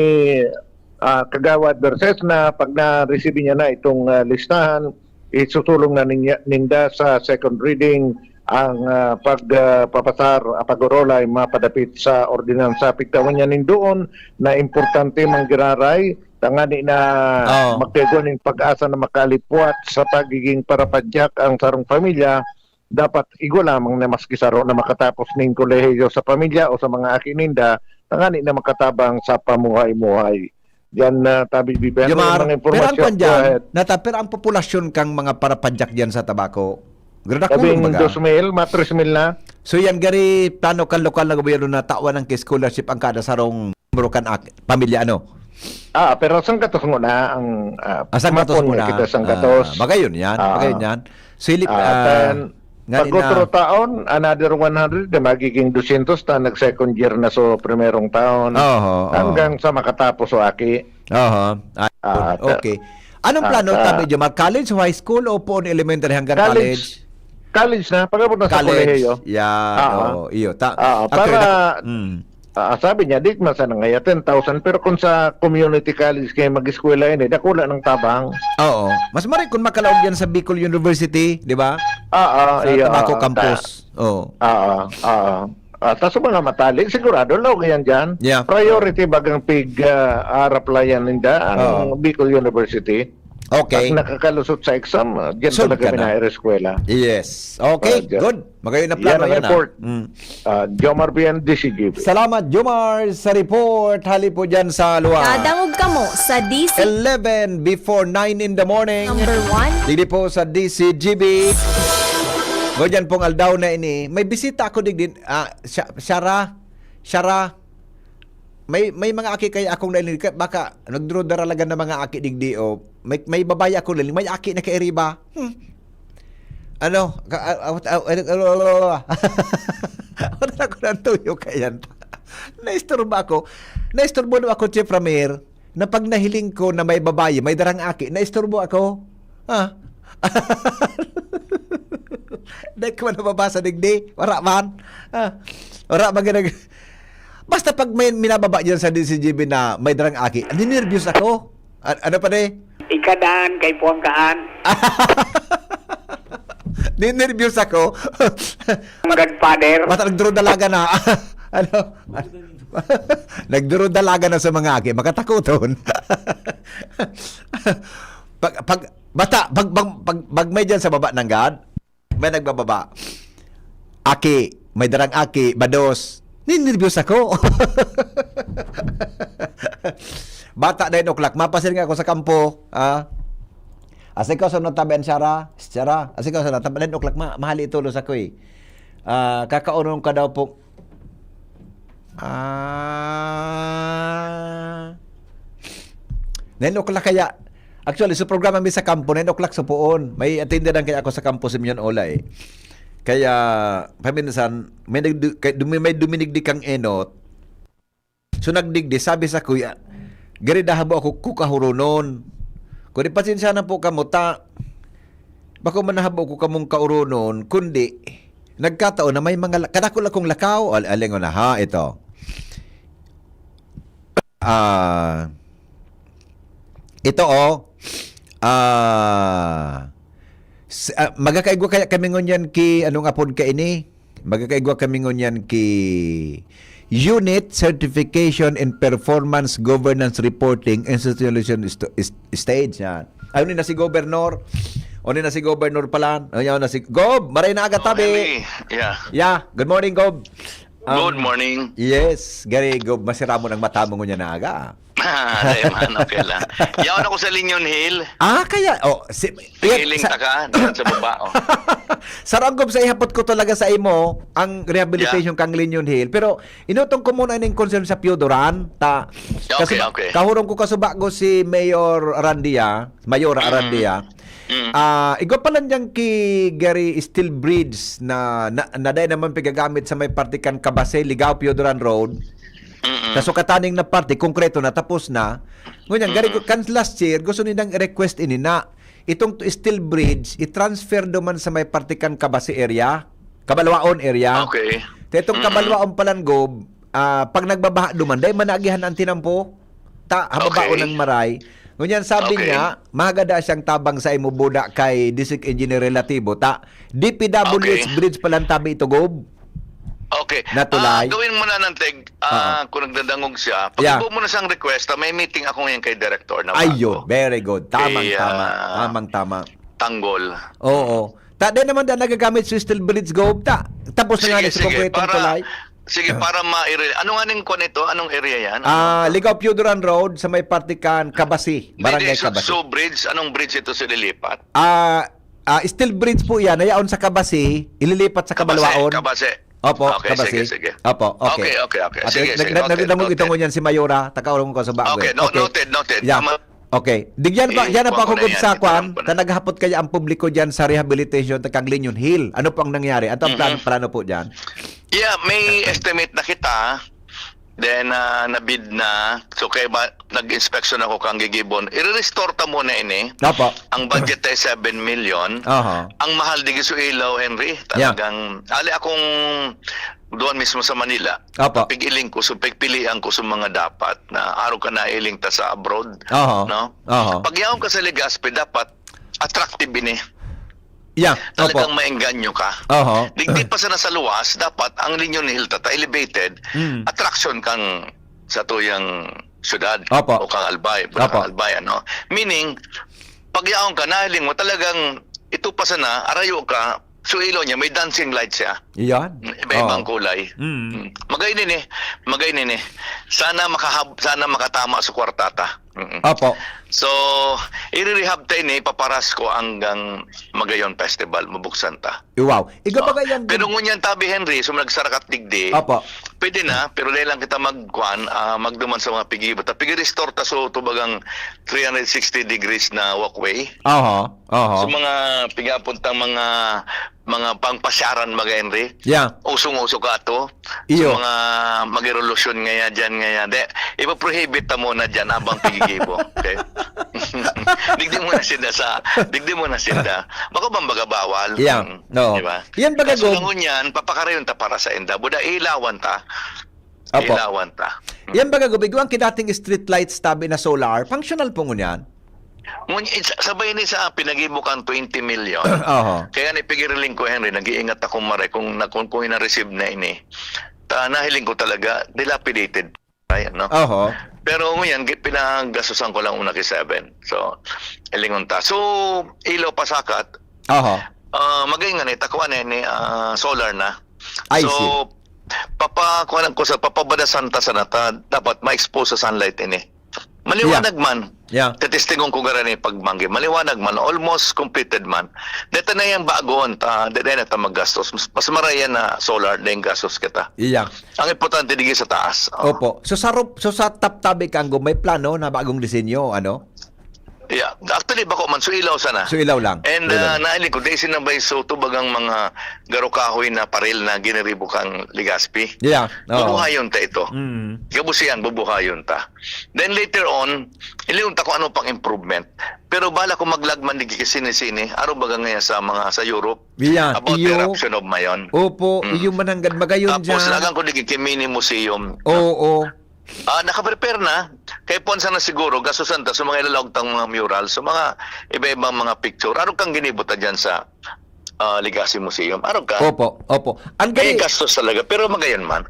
Kagawad Berses na pag na-receive niya na itong listahan, isusulong na ninda sa second reading ang pagpapasar, pag-urola ay mapadapit sa ordinansa. Pigtawan niya doon na importante manggiraray tangani na magkagawa ng pag-asa na makalipwat sa pagiging parapadyak ang sarong pamilya. Dapat igo lamang na maski saro na makatapos ng kolehiyo sa pamilya o sa mga akininda tangani na makatabang sa pamuhay-muhay. Yan tabi biben mga impormasyon. Pero ang populasyon kang mga parapadyak diyan sa Tabaco, Gradakulo Labing 2,000, 3,000 na. So yan gari plano kan lokal na gobyerno na tawan ng scholarship ang kada sarong kan pamilya ano. Pero sang gatos muna ang Asang gatos mapon muna. kita sang gatos. Bagayon yan, bagayon yan. Silip pag otro taon, another 100 na magiging 200 na nag-second year na so primerong taon. Hanggang sa makatapos o aki. Okay. Anong plano tabi Jomar? College o high school o po elementary hanggang college? College na, pagkabot na sa kolehiyo. Iyo. Sabi niya, di man sana ngaya 10,000, pero kung sa community college kayo mag-eskwela yun, dakula ng tabang. Oo. Mas mari kung makalaog yan sa Bicol University, di ba? Sa Tabaco Campus. Tapos sa mga matalik, sigurado laog yan dyan. Yeah. Priority bagang arap layan ninda ang Bicol University. Okay. Pag nakakalusot sa exam, dyan talaga pinahira eskwela. Yes. Okay, good. Magayon na plano yan. Report. Jomar Bien, DCGB. Salamat, Jomar, sa report. Hali po dyan sa luwa. Dadangog ka mo sa DC 11 before 9 in the morning. number 1. Dili po sa DCGB. Ganyan pong aldaw na ini. May bisita ako din. Shara. May mga aki kaya akong nalilig. Baka nagdrodaragan na mga aki digdi o may babae ako nalilig. May aki na kay Riba. Ano? Wala ko ng tuyo kayan. Naisturbo ako. Naisturbo na ako, Chef Ramir, na pag nahiling ko na may babae, may darang aki, naisturbo ako. Dahil ko man nababasa digdi. Wala man. Wala man basta pag may minababa dyan sa DCGB na may darang aki, ninervyos ako. Ano pa de? Ikadaan kay Puangkaan. Ninervyos ako. Godfather. Basta nagduro-dalaga na. Nagduro-dalaga na sa mga aki. Makatakuton. Pag may dyan sa baba ng God, may nagbababa. Aki, may darang aki, bados. Ninervyos ako. Bata 9 o'clock, mapasil nga ako sa kampo. Asik ko sa notaben, Shara. Asik ko sa notaben, 9 o'clock, mahali itulos ako eh. Kakaunong ka daw po. 9 o'clock kaya. Actually, sa programa mi sa kampo, 9 o'clock sa puon. May attendant kaya ako sa kampo si Mion Ola eh. Kaya, paminsan, may duminigdi kang enot. So, nagdigdi, sabi sa kuya, gari dahabo ako kukahurunon. Kung di pasensya na po kamuta, bako manahabo ko kamong kaurunon, kundi, nagkataon na may mga, kadakol akong lakaw, alingon na ha, ito. Magakaigwa kaya kami ngunyan ki anong apod ka ini? Magakaigwa kami ngunyan ki Unit Certification and Performance Governance Reporting Institution Stage yan. Ayun na si Governor. Oni na si Governor pala. Ayun na si Gob, maray na agad tabi. Yeah, good morning Gob. Good morning. Yes, gari Gob, masira mo ng mata mo ngunyan na aga. Man, okay lang. Yaon ako sa Linyon Hill. Kaya, Hiling taka, doon sa baba. Saranggob sa ihapot ko talaga sa imo ang rehabilitation kang Linyon Hill. Pero inutong ko muna ng concern sa Piodoran. Okay. Kahurong ko kasubago si Mayor Arandia. Igwa pa lang dyan ki Gary Steel Bridge na day naman pigagamit sa may partikan Kabase, Ligao, Piodoran Road. Kaso kataning na parte, konkreto na, tapos na. Ngunyan, gari ko, kan last year, gusto nilang request ini na itong steel bridge, i-transfer naman sa may partikan Kabase area, Kabalwaon area. Okay. Itong Kabalwaon Palanggob, pag nagbabaha duman, dahil managihan ang tinampo, hababaon ng maray. Ngunyan, sabi niya, mahagada siyang tabang sa imubuda kay District Engineer Relativo, DPWH bridge palang tabi ito, Gob. Okay. Natulay. Gawin mo na ng teg, kung nagdadangog siya. Pag-ibo mo na siyang request, may meeting ako ngayon kay Director na Ayun, very good. Tamang-tama. Tanggol. Oo. Din naman nagagamit sa steel bridge, Gob. Tapos na nga sa konkretong tulay. Sige, para ano nga ning ito? Anong area yan? Ligao Piodoran Road sa may partikan Kabasi, Barangay Kabasi. So bridge, anong bridge ito sa lilipat? steel bridge po yan, ayaon sa Kabasi, ililipat sa Kabalwaon. Kabase. Opo, Okay, Kabasi. sige. Opo, okay. Okay. At Sige. nagdamog itong ngunyan si Mayora, takaulong ko sa bago. Okay, noted. Yeah. Okay. Digyan pa, yan pa ako Kuha ko na yan. sa naghapot kaya ang publiko diyan sa rehabilitation takang Linyon Hill. Ano po ang nangyari? Ano ang plano po diyan? Yeah, may estimate na kita. Then, nabid na. So, kaya nag-inspection ako kang gigibon. I-restore ta muna ini. Opo. Ang budget ay 7 million. Ang mahal di giso ilaw, Henry. Talagang, ali akong doon mismo sa Manila. Pigiling ko, so pigpilian ko sa mga dapat na araw ka na iling ta sa abroad. No? Pag yaon ka sa Legazpi, dapat attractive ini. Talagang maengganyo ka. Digdi pa sa nasa luwas, dapat ang Linyon Hill tata elevated, attraction kang sa tuyang syudad o kang Albay, Albay, ano. Meaning, pag yaon ka, nahiling mo talagang ito pa sana, arayo ka, so ilaw niya, may dancing lights siya. Yan. Iba-ibang kulay. Magay nini. Sana makatama sa kwartata. Opo. So, i-rehab tayo ni paparas ko hanggang Magayon Festival, mabuksan ta. Wow. Igabagayan. Pero ngunyan tabi, Henry, so nagsarakat digdi. Opo. Pwede na, pero dahil lang kita magduman sa mga pigi-iba. Pigi-restore ta so tubagang 360 degrees na walkway. So mga pigapuntang mga pangpasyaran mga Henry. Usong-uso ka to. So mga mag-revolusyon ngaya dyan ngaya. Ipa-prohibit ta muna dyan abang pigigibo. Okay? Digdi mo na sinda. Baka bang bagabawal? Diba? Yan baga so ngunyan, papakarayon ta para sa enda. Buda ilawan ta. Ilawan ta. Yan baga gubig, ang kidating street lights tabi na solar, functional po ngunyan? Sabay ni sa pinagibukan 20 million. Kaya nipigiriling ko, Henry, nag-iingat ako mare kung ina-receive na ini. Nahiling ko talaga dilapidated. No? Pero ngayon, pinaggastusan ko lang una kay 7. So, ilingon ta. So, ilaw pasakat. Magay nga ni, takuan ni solar na. So, papakuanan ko sa papabadasan ta sa nata, dapat ma-expose sa sunlight ini. Maliwanag man. Tetestingon ko gara ni pagmanggi. Maliwanag man. Almost completed man. Dito na yung bagoon. Dito na ito maggastos. Mas maraya na solar na yung gastos kita. Ang importante digi sa taas. Opo. So sa taptabi kanggo may plano na bagong disenyo, ano? Yeah. Actually, bako man. So ilaw sana. So ilaw lang. And nailing ko, dahil sinabay so tubagang mga garokahoy na paril na gineribo kang Legazpi. Bubuhayon ta ito. Gabusiyan, bubuhayon ta. Then later on, iliyon ta kung ano pang improvement. Pero bala ko maglagman di kisini-sini, araw baga ngayon sa Europe. About the eruption of Mayon. Opo, iyo mananggad magayon dyan. Tapos lagang ko di mini museum. Nakaprepare na. Kay Ponsa na siguro, gasusan ta sa mga ilalawag tang mga mural, sa mga iba-ibang mga picture. Araw kang ginibuta dyan sa Legazpi Museum. Araw ka? Opo. May gastos talaga. Pero magayon man.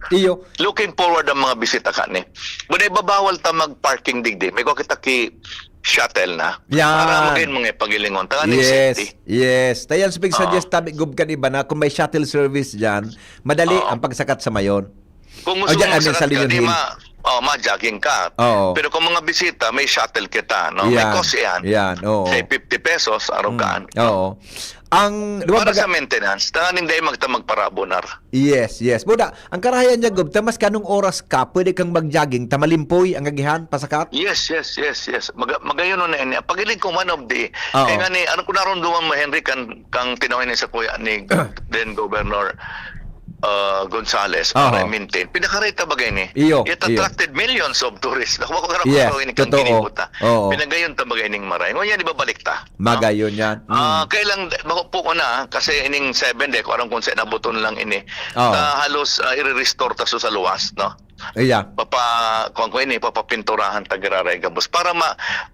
Looking forward ang mga bisita ka ni. Buday babawal ta mag-parking digdi. May kita ki shuttle na. Para magayon mga pagilingon. Tanganing safety. Yes. Tayan sa suggest tabi gub kan iba na kung may shuttle service dyan, madali ang pagsakat sa Mayon. Kung gusto mo sakat ka, ma-jogging ka. Pero kung mga bisita, may shuttle kita. No? May cost yan. Say 50 pesos, araw-kaan. Para sa maintenance, tanganin dahil magparabonar. Yes. Buda, ang karahayan niya, Gob, tamas kanong oras ka, pwede kang mag-jogging, tamalimpoy ang agihan, pasakat? Yes. Magayon na yan. Pagiling ko one of the, kaya nga ni, ano ko narunduman mo, Henry, kang tinawin sa kuya ni then Governor Gonzales para maintain. Pinakarita bagay ni. It attracted millions of tourists. Nakuha ko karapang kang kinibuta. Pinagayon ta bagay ning maray. Ngayon, di ba balik ta? Magayon yan. Kailang, makupo ko na, kasi ining 7 day, kung anong kung sa nabuton lang ini, halos i-restore ta sa luwas, no? Papapinturahan tagararay gabos para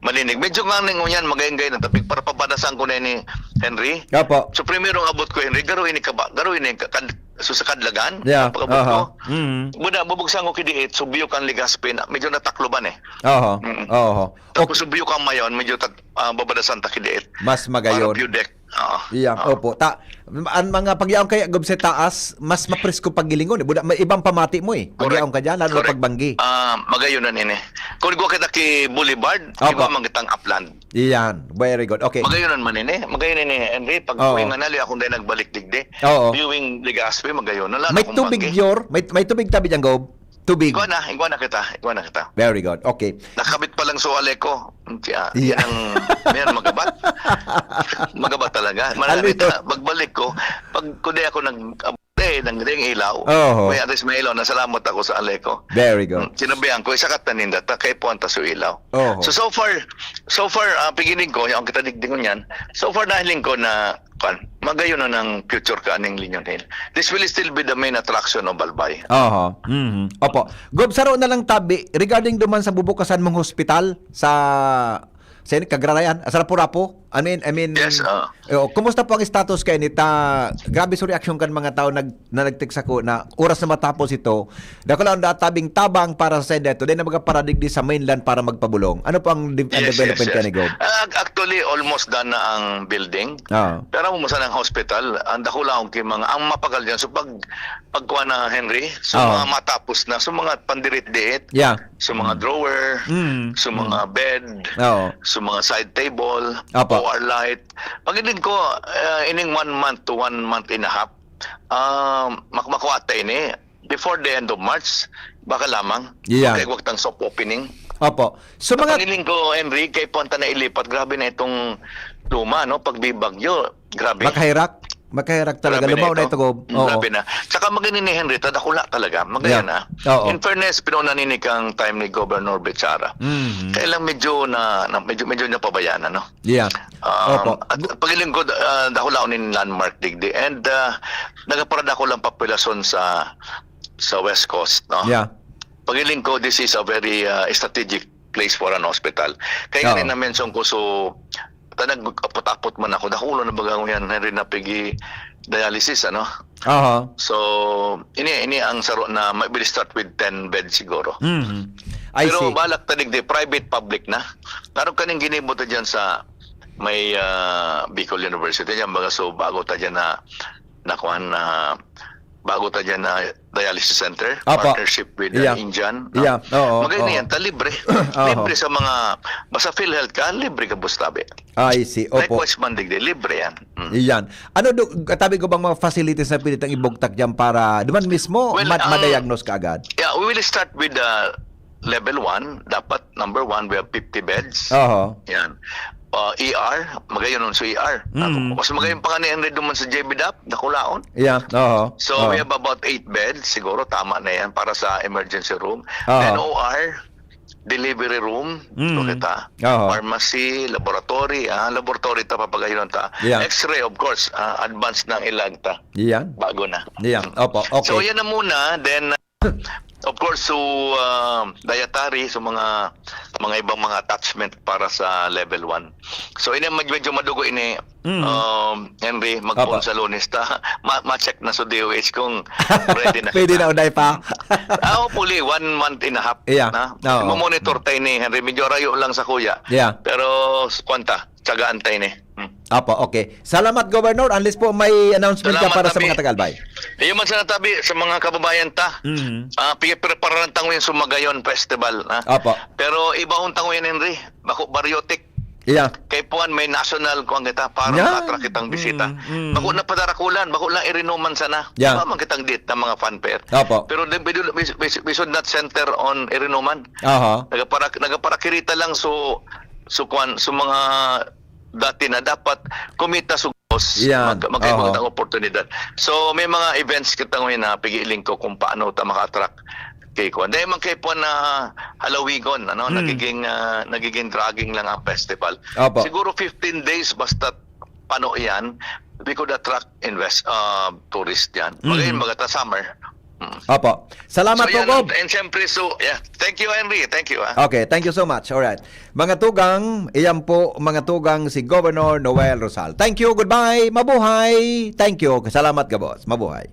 malinig. Medyo nga ngunyan magayang-gay na tapik para pabadasan ko na ni Henry. So primero abot ko, Henry, garuin ni sa kadlagan. Pagabot ko. Buda, bubugsan ko kidiit, subiyo kang Legazpi, medyo natakloban eh. Tapos subiyo kang Mayon, medyo babadasan ta kidiit. Mas magayon. Para view deck. Opo. Ang mga pagyaon kay Gob sa taas, mas mapresko pagilingon. Buda, may ibang pamati mo eh. Pagyaon ka dyan, lalo pagbanggi. Magayon na nini. kung ko kita ki Boulevard, Opo. iba man kitang upland. Iyan, very good. Okay. Magayon man Henry, pag Oo. tuwing manali akong dahil nagbalik digde. Oo. Viewing Legazpi, magayon. May tubig yor, may tubig tabi diyang Gob. Tubig. Ikaw na kita. Very good. Okay. Nakabit pa lang suwale ko. Kaya, Yeah. yan magabat. Magabat talaga. Marami magbalik ko, pag kundi ako ng ilaw. Oo. May atis may ilaw, nasalamot ako sa aleko. Very good. Sinabihan ko, isakat na ninda, kay puwanta sa ilaw. Oo. So far, pigiling ko, yung kita digdingon yan, so far nahiling ko na, magayon na ng future ka aning Linyon Hill. This will still be the main attraction of Albay. Oho. Opo. Gob, saro na lang tabi regarding duman sa bubukasan mong hospital sa Kagrarayan, sa Lapu-Lapu. I mean, yes, kumusta po ang status kay nita? Grabe sa reaction kan mga tao na nag-text ako na oras na matapos ito. Dako lang tabing tabang para sa dito. Then na magaparadigdi sa mainland para magpabulong. Ano po ang development ka ni Gob? Actually, almost done na ang building. Oo. Pero mo sa ng hospital, ang dako lang kay mga ang mapagal diyan. So pagkuha na Henry, so mga matapos na, so mga pandirit-diit. Yeah. So mga drawer, so mga bed, Oo. so mga side table, Apo. OR light. Pagilid ko, ining 1 month to 1 month and a half, makuha tayo ni, before the end of March, baka lamang, Yeah. kaya wag tang soft opening. Opo. So mga Pangiling ko, Henry, kay punta na ilipat, grabe na itong luma, no? Pag bibagyo, grabe. Makahirak talaga. Grabe Lumaw na ito, Gob. Oo. Grabe na. Tsaka maganin ni Henry, tadakula talaga. Magaya na. Oo. In fairness, pinunaninig ang time ni Governor Bechara. Kaya lang medyo napabayaan, no? Yeah. Opo. At pagiling ko, dakulaon in landmark digdi. And nagaparada ko lang populasyon sa West Coast, no? Yeah. Pagiling ko, this is a very strategic place for an hospital. Kaya nga na-mention ko, so nagpapot man ako. Dakulo na baga ko yan, Henry, na pigi dialysis, ano? Aha. So, ini ang saro na will start with 10 beds siguro. I Pero see. balak tanig de private-public na. Naroon kaning ginibot dyan sa may Bicol University dyan. Baga, so bago ta dyan bago ta dyan na dialysis center, Apa. partnership with Yeah. Indian. Yeah. Oo. Magayon yan, libre. Libre sa mga, basta PhilHealth ka, libre ka bustabi. I see. Opo. Likewise man digde, libre yan. Iyan. Ano katabi ko bang mga facilities na pinitang ibugtak diyan para duman mismo Well, ma-diagnose ka agad? Yeah, we will start with level 1. Dapat, number 1, we have 50 beds. Oho. Yan. ER, magayon nun sa ER. Mas magayon pa nga ni Henry duman sa JBDAP, nakulaon. Yeah. Oho. So, we have about 8 beds. Siguro, tama na yan para sa emergency room. Oho. Then OR, delivery room, kita. Oho. Pharmacy, laboratory. Laboratory ta papagayon ta. Yeah. X-ray, of course. Advanced ng ilag ta. Iyan. Bago na. Iyan. Opo. Okay. So, yan na muna. Then, of course, so dietary, so mga ibang mga attachment para sa level 1. So ini medyo madugo ini Henry magpun sa Lunes ta ma-check na sa DOH kung ready na. Pwede na uday pa. Hopefully 1 month and a half Yeah. na. Mo-monitor tayo ni Henry, medyo rayo lang sa kuya. Yeah. Pero kwanta, tsagaan tayo ni. Apo, okay. Salamat, Governor. Unless po may announcement ka Salamat, para sa Tabi. mga Tagalbay. Yung man sa natabi sa mga kababayan ta. Prepararan tango yung Sumagayon Festival. Apo. Pero iba ang tango yan, Henry. Bako baryotik. Yeah. Kay puan may national kuang kita para Yeah. makatrak kitang bisita. Bako na padarakulan, bako lang irinuman sana. Yeah. Diba man kitang date ng mga fanfare. Apo. Pero we should not center on irinuman. Aha. Nagaparakirita lang so mga dati na dapat kumita sa Yan. magkaibang ng oportunidad. So may mga events kita ngayon na pigiling ko kung paano ta maka-attract kay ko. Dahil man kay po na halawigon, nagiging dragging lang ang festival. Opo. Siguro 15 days basta paano yan, we could attract tourist yan. Magayon magata summer. Opo. Salamat po, yan, Gob. and siyempre, thank you, Henry. Thank you. Okay, thank you so much. All right. Mga tugang, iyan po mga tugang si Governor Noel Rosal. Thank you, goodbye, mabuhay. Thank you. Salamat ka, boss. Mabuhay.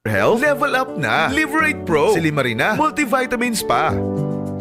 Health, level up na. Liverate Pro, Silimarina, multivitamins pa.